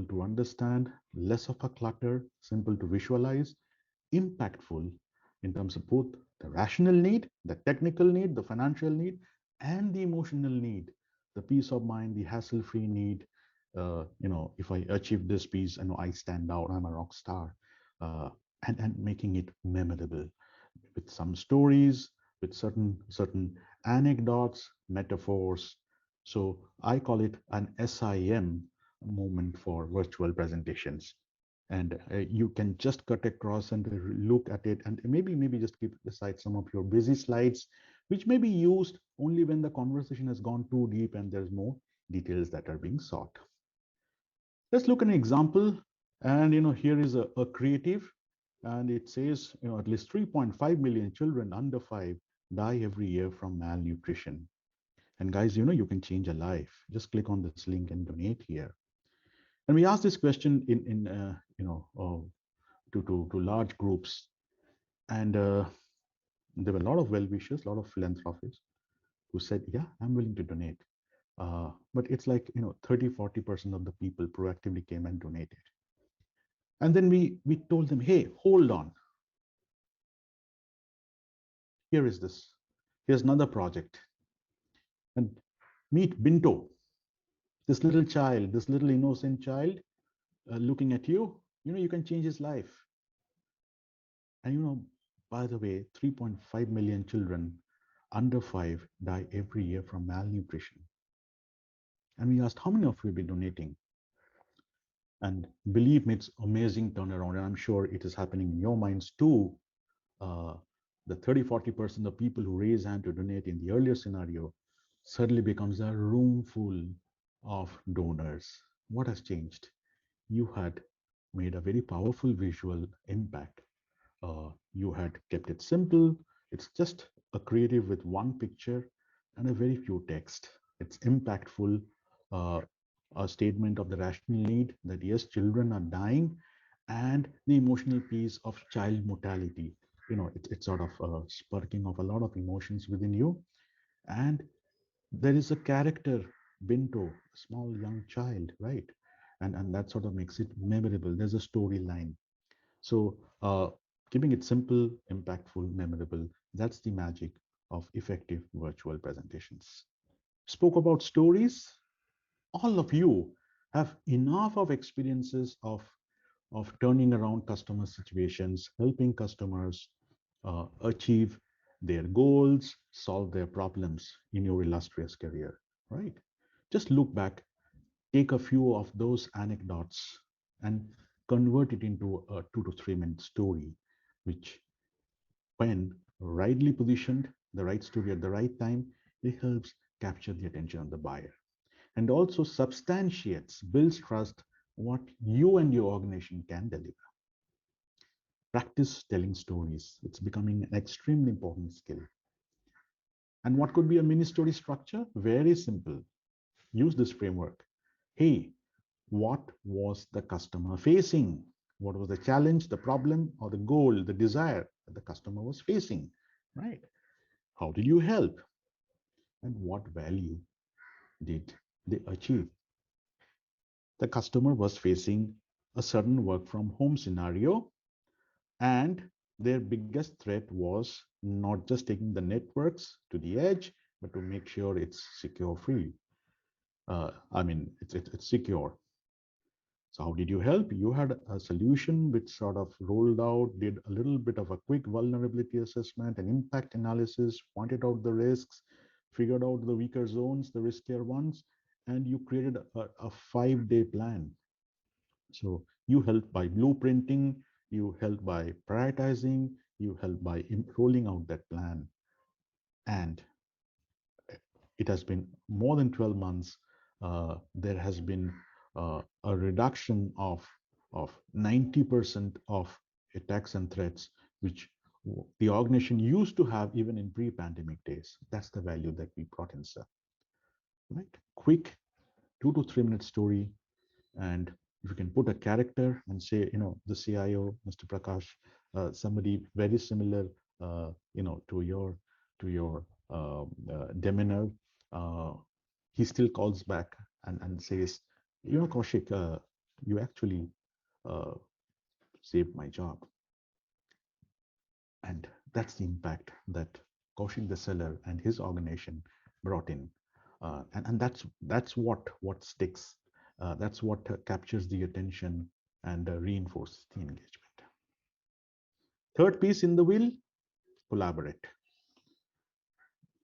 to understand, less of a clutter, simple to visualize, impactful in terms of both the rational need, the technical need, the financial need, and the emotional need, the peace of mind, the hassle-free need. If I achieve this piece, I know I stand out, I'm a rock star, and making it memorable with some stories, with certain anecdotes, metaphors. So I call it an SIM moment for virtual presentations. And you can just cut across and look at it, and maybe just keep aside some of your busy slides, which may be used only when the conversation has gone too deep and there's more details that are being sought. Let's look at an example. And here is a creative, and it says at least 3.5 million children under 5 die every year from malnutrition. And guys, you can change a life. Just click on this link and donate here. And we asked this question in to large groups, and there were a lot of well-wishers, a lot of philanthropists who said, yeah, I'm willing to donate. But it's like 30-40% of the people proactively came and donated. And then we told them, hey, hold on, here is this, here's another project. And meet Binto, this little child, this little innocent child, looking at you. You can change his life. And by the way, 3.5 million children under 5 die every year from malnutrition. And we asked, how many of you will be donating? And believe me, it's amazing turnaround. And I'm sure it is happening in your minds too. The 30-40% of people who raise hand to donate in the earlier scenario suddenly becomes a room full of donors. What has changed? You had made a very powerful visual impact. You had kept it simple. It's just a creative with one picture and a very few text. It's impactful, uh, a statement of the rational need that yes, children are dying, and the emotional piece of child mortality. It's sort of sparking of a lot of emotions within you. And there is a character Binto, a small young child, right? And that sort of makes it memorable. There's a storyline. So keeping it simple, impactful, memorable, that's the magic of effective virtual presentations. Spoke about stories. All of you have enough of experiences of turning around customer situations, helping customers achieve their goals, solve their problems in your illustrious career, right? Just look back, take a few of those anecdotes and convert it into a 2 to 3 minute story, which, when rightly positioned, the right story at the right time, it helps capture the attention of the buyer and also substantiates, builds trust what you and your organization can deliver. Practice telling stories. It's becoming an extremely important skill. And what could be a mini story structure? Very simple. Use this framework. Hey, what was the customer facing? What was the challenge, the problem, or the goal, the desire that the customer was facing? Right? How did you help? And what value did they achieve? The customer was facing a certain work from home scenario, and their biggest threat was not just taking the networks to the edge, but to make sure it's secure free. It's secure. So how did you help? You had a solution which sort of rolled out, did a little bit of a quick vulnerability assessment and impact analysis, pointed out the risks, figured out the weaker zones, the riskier ones, and you created a 5-day plan. So you help by blueprinting, you help by prioritizing, you help by rolling out that plan. And it has been more than 12 months. There has been a reduction of 90% of attacks and threats, which the organization used to have even in pre-pandemic days. That's the value that we brought in, sir. Right? Quick 2 to 3 minute story, and if you can put a character and say, the CIO, Mr. Prakash, somebody very similar, to your demeanor, uh, he still calls back and says, Kaushik, you actually uh, saved my job. And that's the impact that Kaushik the seller and his organization brought in. And that's what sticks. That's what captures the attention and reinforces the engagement. Third piece in the wheel, collaborate.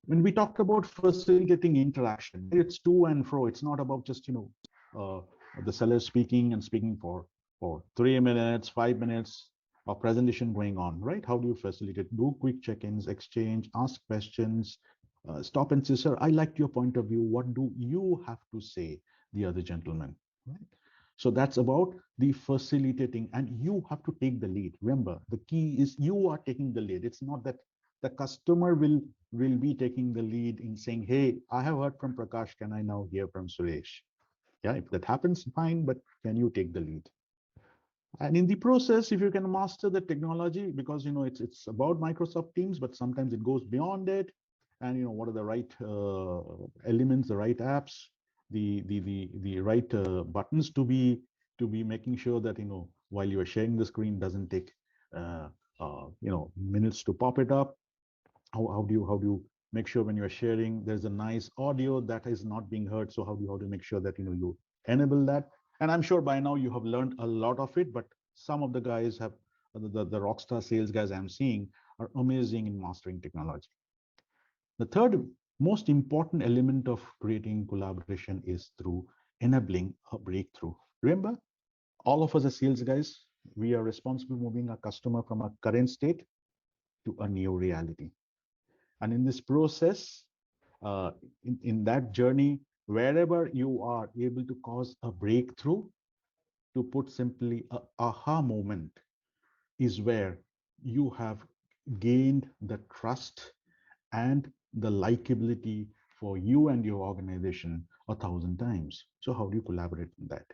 When we talked about facilitating interaction, it's to and fro. It's not about just uh, the seller speaking and speaking for 3 minutes, 5 minutes of presentation going on, right? How do you facilitate? Do quick check-ins, exchange, ask questions, stop and say, sir, I liked your point of view. What do you have to say? The other gentleman, right? So that's about the facilitating, and you have to take the lead. Remember, the key is you are taking the lead. It's not that the customer will be taking the lead in saying, hey, I have heard from Prakash, can I now hear from Suresh? Yeah, if that happens, fine, but can you take the lead? And in the process, if you can master the technology, because it's about Microsoft Teams, but sometimes it goes beyond it. And what are the right elements, the right apps, the right buttons to be making sure that while you are sharing the screen doesn't take uh, minutes to pop it up. How do you make sure when you're sharing there's a nice audio that is not being heard? So how do you make sure that you enable that? And I'm sure by now you have learned a lot of it, but some of the guys have the rockstar sales guys I'm seeing are amazing in mastering technology. The third most important element of creating collaboration is through enabling a breakthrough. Remember, all of us as sales guys, we are responsible moving a customer from a current state to a new reality. And in this process, in that journey, wherever you are able to cause a breakthrough, to put simply, a aha moment is where you have gained the trust and the likability for you and your organization 1,000 times. So how do you collaborate on that?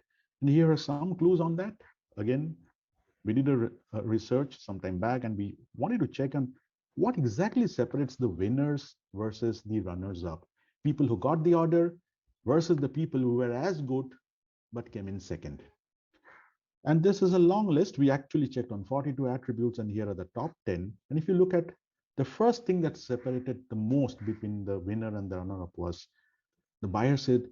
And here are some clues on that. Again, we did a research some time back, and we wanted to check on what exactly separates the winners versus the runners up. People who got the order, versus the people who were as good but came in second. And this is a long list. We actually checked on 42 attributes, and here are the top 10. And if you look at the first thing that separated the most between the winner and the runner up was the buyer said,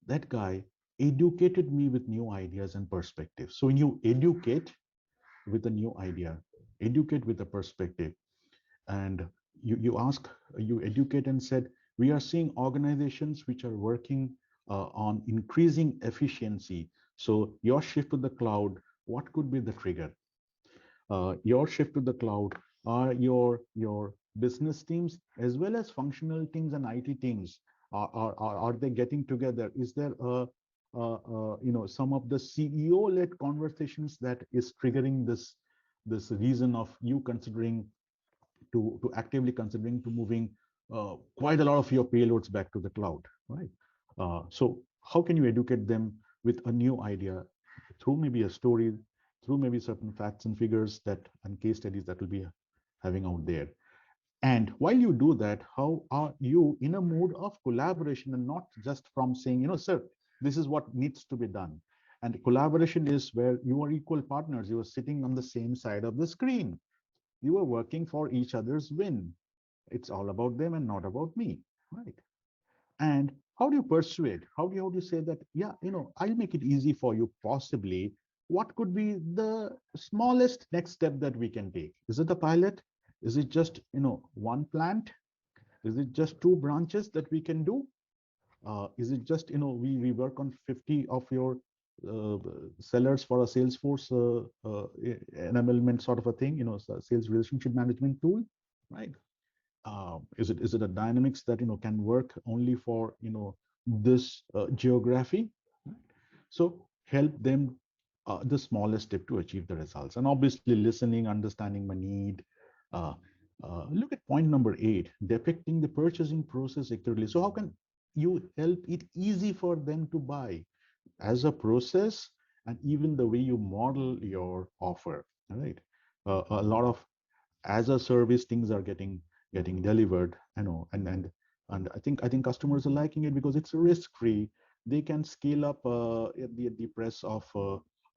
that guy educated me with new ideas and perspectives. So when you educate with a new idea, educate with a perspective, and you educate and said, we are seeing organizations which are working on increasing efficiency. So your shift to the cloud, what could be the trigger? Your shift to the cloud are your business teams as well as functional teams and IT teams. Are they getting together? Is there some of the CEO-led conversations that is triggering this reason of you considering to actively considering to moving quite a lot of your payloads back to the cloud, right? So how can you educate them with a new idea through maybe a story, through maybe certain facts and figures that and case studies that will be having out there? And while you do that, how are you in a mood of collaboration and not just from saying, sir, this is what needs to be done? And collaboration is where you are equal partners. You are sitting on the same side of the screen. You are working for each other's win. It's all about them and not about me, right? And how do you persuade? How do you say that, yeah, I'll make it easy for you, possibly? What could be the smallest next step that we can take? Is it a pilot? Is it just, one plant? Is it just two branches that we can do? Is it just, we work on 50 of your uh, sellers for a Salesforce enablement sort of a thing, sales relationship management tool, right? Is it a dynamics that can work only for this geography? Right? So help them the smallest step to achieve the results, and obviously listening, understanding my need. Uh, Look at point number 8, depicting the purchasing process accurately. So how can you help it easy for them to buy as a process, and even the way you model your offer, right? A lot of as a service things are getting delivered, and I think customers are liking it because it's risk free. They can scale up at the press of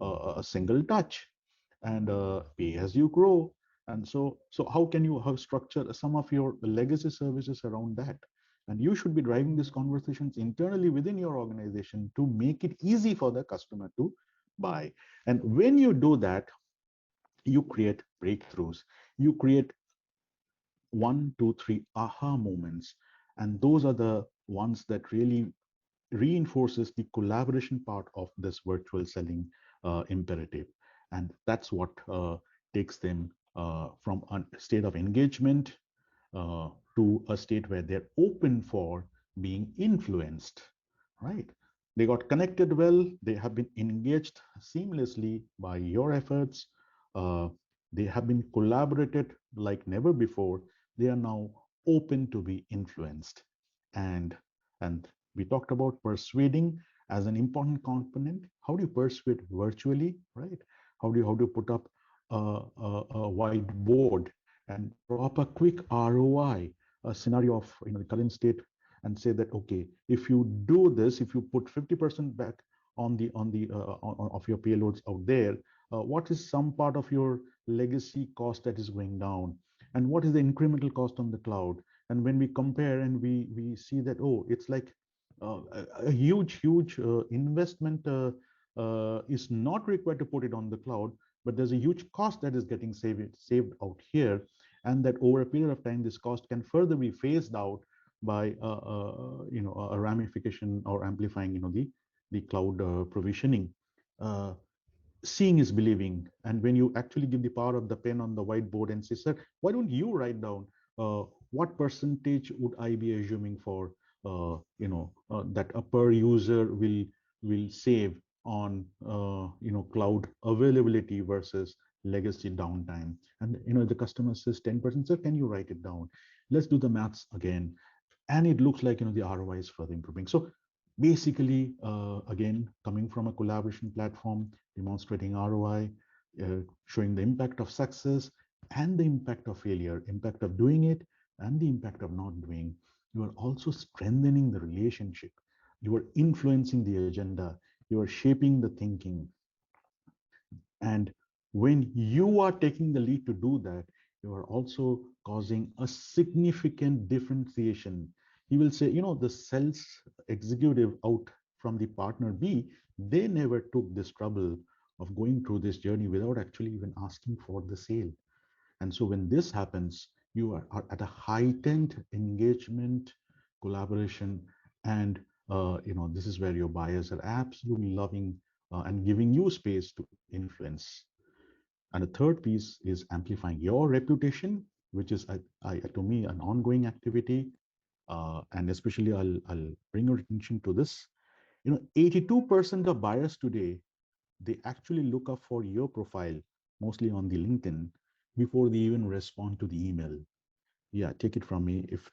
a single touch, and pay as you grow. And so how can you have structure some of your legacy services around that? And you should be driving these conversations internally within your organization to make it easy for the customer to buy. And when you do that, you create breakthroughs. You create 1, 2, 3 aha moments, and those are the ones that really reinforces the collaboration part of this virtual selling imperative. And that's what takes them from a state of engagement to a state where they're open for being influenced, right? They got connected well, they have been engaged seamlessly by your efforts, uh, they have been collaborated like never before. They are now open to be influenced. And and we talked about persuading as an important component. How do you persuade virtually, right? How do you put up a whiteboard and draw up a quick ROI, a scenario of the current state, and say that, okay, if you do this, if you put 50% back of your payloads out there, what is some part of your legacy cost that is going down, and what is the incremental cost on the cloud? And when we compare and we see that, oh, it's like a huge investment is not required to put it on the cloud, but there's a huge cost that is getting saved out here, and that over a period of time, this cost can further be phased out by a ramification or amplifying the cloud provisioning. Uh, Seeing is believing, and when you actually give the power of the pen on the whiteboard and say, sir, why don't you write down what percentage would I be assuming for that a per user will save on cloud availability versus legacy downtime? And the customer says 10%. Sir, can you write it down? Let's do the maths again. And it looks like the ROI is further improving. So basically, again, coming from a collaboration platform, demonstrating ROI, showing the impact of success and the impact of failure, impact of doing it and the impact of not doing. You are also strengthening the relationship. you are influencing the agenda, you are shaping the thinking. And when you are taking the lead to do that, you are also causing a significant differentiation. He will say, the sales executive out from the partner B, they never took this trouble of going through this journey without actually even asking for the sale. And so when this happens, you are at a heightened engagement, collaboration, and this is where your buyers are absolutely loving and giving you space to influence. And the third piece is amplifying your reputation, which is, to me, an ongoing activity. And especially, I'll bring your attention to this. 82% of buyers today, they actually look up for your profile, mostly on the LinkedIn, before they even respond to the email. Yeah, take it from me. If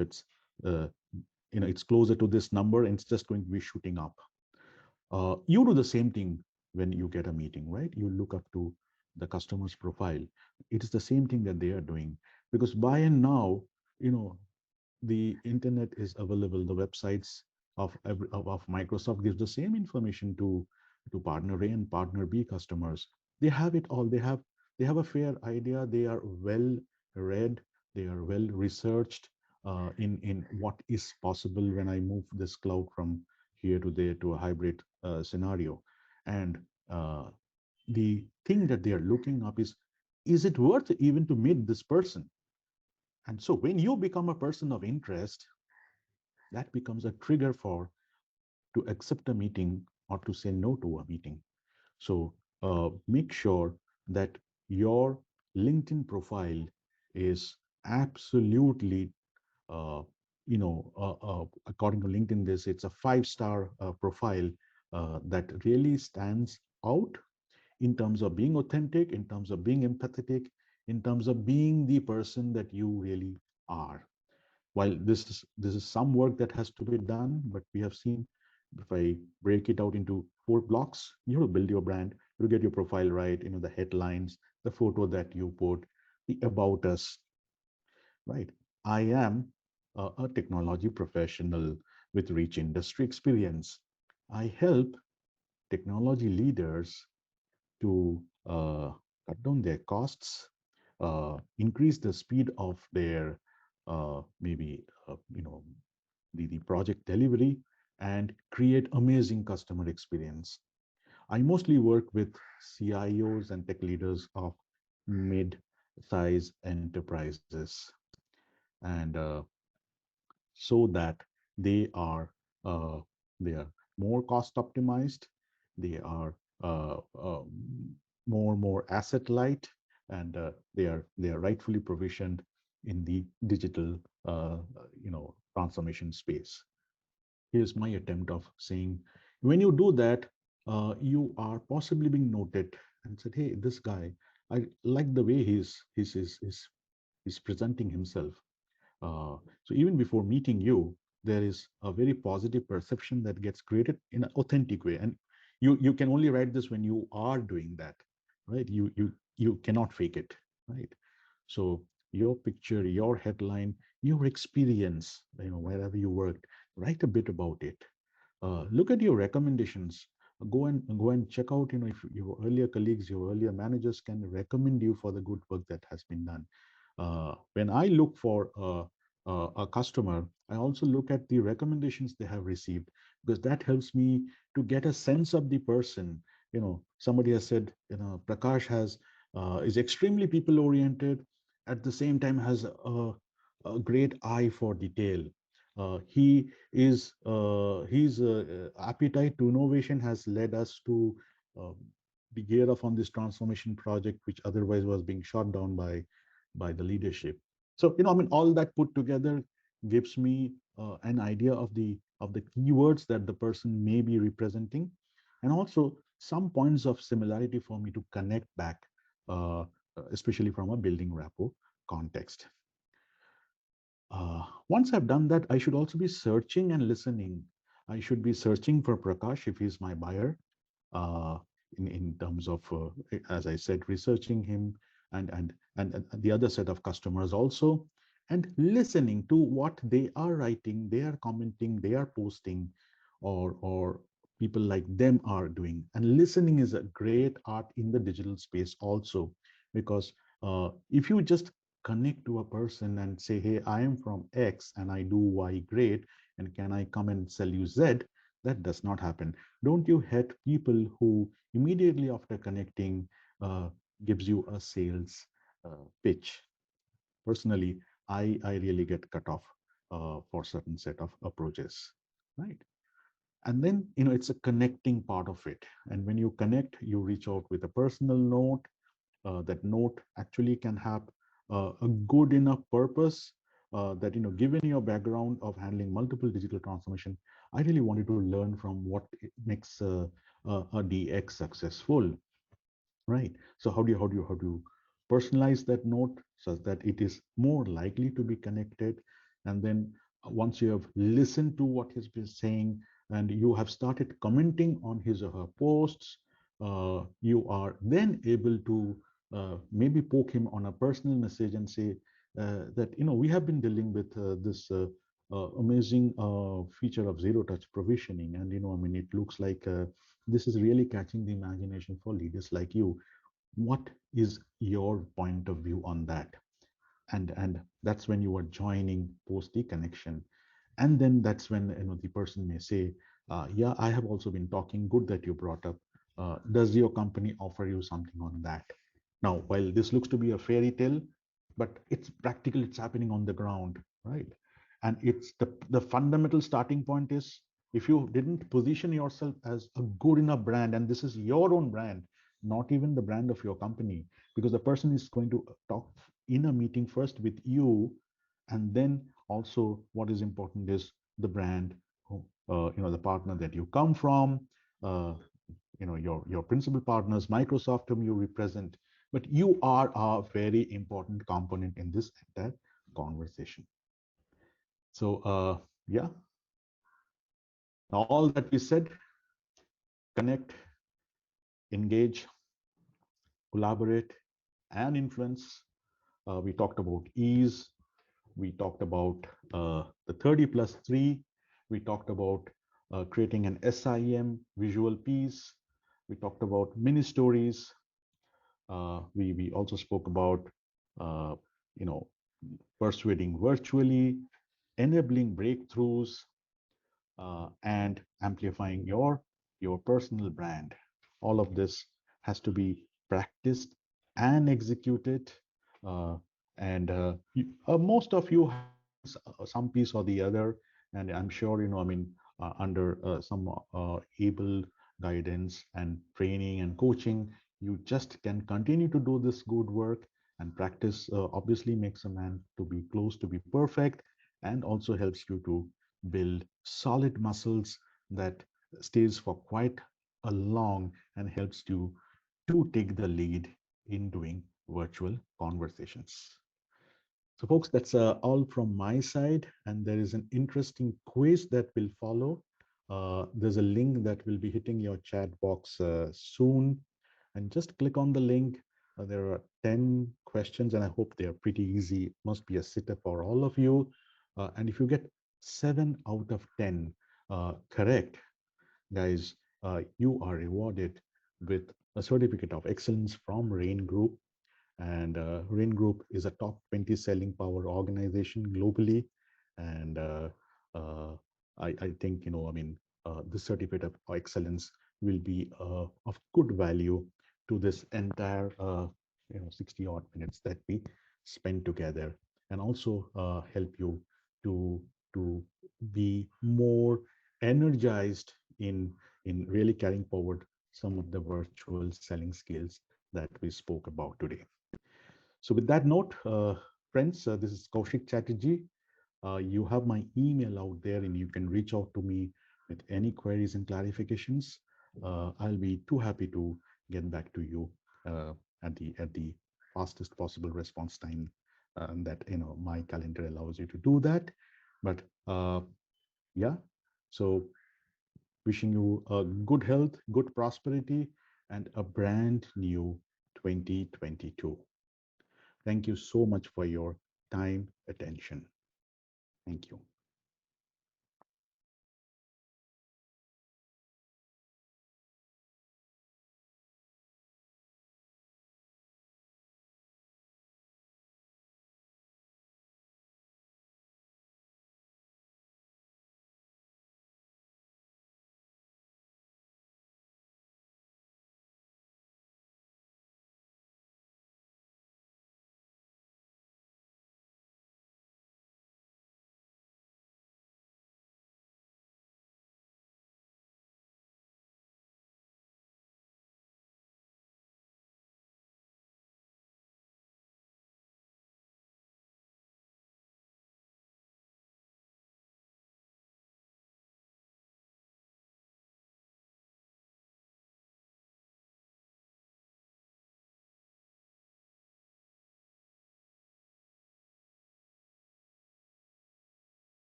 it's uh, it's closer to this number, and it's just going to be shooting up. You do the same thing when you get a meeting, right? You look up to the customer's profile. It is the same thing that they are doing, because by and now, you know, the internet is available. The websites of Microsoft gives the same information to partner A and partner B customers. They have it all. They have a fair idea. They are well read. They are well researched in what is possible when I move this cloud from here to there to a hybrid scenario. And uh, the thing that they are looking up is it worth even to meet this person? And so when you become a person of interest, that becomes a trigger for to accept a meeting or to say no to a meeting. So make sure that your LinkedIn profile is absolutely, uh, according to LinkedIn, this it's a 5-star profile that really stands out in terms of being authentic, in terms of being empathetic, in terms of being the person that you really are. While this is some work that has to be done, but we have seen, if I break it out into 4 blocks, you will build your brand, you get your profile right, the headlines, the photo that you put, the about us, right? I am a technology professional with rich industry experience. I help technology leaders to cut down their costs, increase the speed of their maybe the project delivery, and create amazing customer experience. I mostly work with CIOs and tech leaders of mid-size enterprises, and so that they are uh, they are more cost optimized, they are more asset light, and they are rightfully provisioned in the digital transformation space. Here's my attempt of saying, when you do that, you are possibly being noted and said, hey, this guy, I like the way he's presenting himself. So even before meeting you, there is a very positive perception that gets created in an authentic way. And you can only write this when you are doing that, right? You cannot fake it, right? So your picture, your headline, your experience, wherever you worked, write a bit about it. Look at your recommendations. Go and check out, if your earlier colleagues, your earlier managers can recommend you for the good work that has been done. When I look for a customer, I also look at the recommendations they have received, because that helps me to get a sense of the person. Somebody has said, Prakash is extremely people oriented, at the same time has a great eye for detail. His appetite to innovation has led us to uh, be geared up on this transformation project, which otherwise was being shot down by the leadership. So, all that put together gives me an idea of the keywords that the person may be representing, and also some points of similarity for me to connect back, especially from a building rapport context. Once I've done that, I should also be searching and listening. I should be searching for Prakash if he's my buyer, uh, in terms of, as I said, researching him, and the other set of customers also, and listening to what they are writing, they are commenting, they are posting, or people like them are doing. And listening is a great art in the digital space also, because if you just connect to a person and say, hey, I am from X and I do Y great, and can I come and sell you Z? That does not happen. Don't you hate people who immediately after connecting uh, gives you a sales pitch? Personally, I really get cut off for certain set of approaches, right? And then, it's a connecting part of it. And when you connect, you reach out with a personal note. That note actually can have a good enough purpose that, given your background of handling multiple digital transformation, I really wanted to learn from what makes a DX successful. Right. So how do you personalize that note such that it is more likely to be connected? And then once you have listened to what he's been saying and you have started commenting on his or her posts, you are then able to maybe poke him on a personal message and say that we have been dealing with this amazing feature of zero touch provisioning, and I mean it looks like this is really catching the imagination for leaders like you. What is your point of view on that? And that's when you are joining post the connection. And then that's when the person may say, yeah, I have also been talking. Good that you brought up. Does your company offer you something on that? Now, while this looks to be a fairy tale, but it's practical, it's happening on the ground, right? And it's the fundamental starting point is, if you didn't position yourself as a good enough brand, and this is your own brand, not even the brand of your company, because the person is going to talk in a meeting first with you, and then also what is important is the brand, the partner that you come from, uh, your principal partners, Microsoft, whom you represent, but you are a very important component in this entire conversation. So yeah, all that we said: connect, engage, collaborate, and influence. We talked about ease. We talked about the 30 plus 3. We talked about creating an SIM visual piece. We talked about mini stories. We also spoke about uh, you know persuading virtually, enabling breakthroughs, and amplifying your personal brand. All of this has to be practiced and executed. Uh, and most of you have some piece or the other, and I'm sure I mean under some able guidance and training and coaching, you just can continue to do this good work. And practice obviously makes a man to be close to be perfect, and also helps you to build solid muscles that stays for quite a long, and helps you to take the lead in doing virtual conversations. So folks, that's all from my side, and there is an interesting quiz that will follow. There's a link that will be hitting your chat box soon, and just click on the link. There are 10 questions, and I hope they are pretty easy. Must be a sitter for all of you. And if you get 7 out of 10 correct, guys, you are rewarded with a certificate of excellence from Rain Group. And Rain Group is a top 20 selling power organization globally. And uh, I think, I mean, this certificate of excellence will be of good value to this entire, 60 odd minutes that we spend together, and also help you to, to be more energized in really carrying forward some of the virtual selling skills that we spoke about today. So with that note, friends, this is Kaushik Chatterjee. You have my email out there, and you can reach out to me with any queries and clarifications. I'll be too happy to get back to you uh, at the fastest possible response time that my calendar allows you to do that. But yeah, so wishing you good health, good prosperity, and a brand new 2022. Thank you so much for your time, attention. Thank you.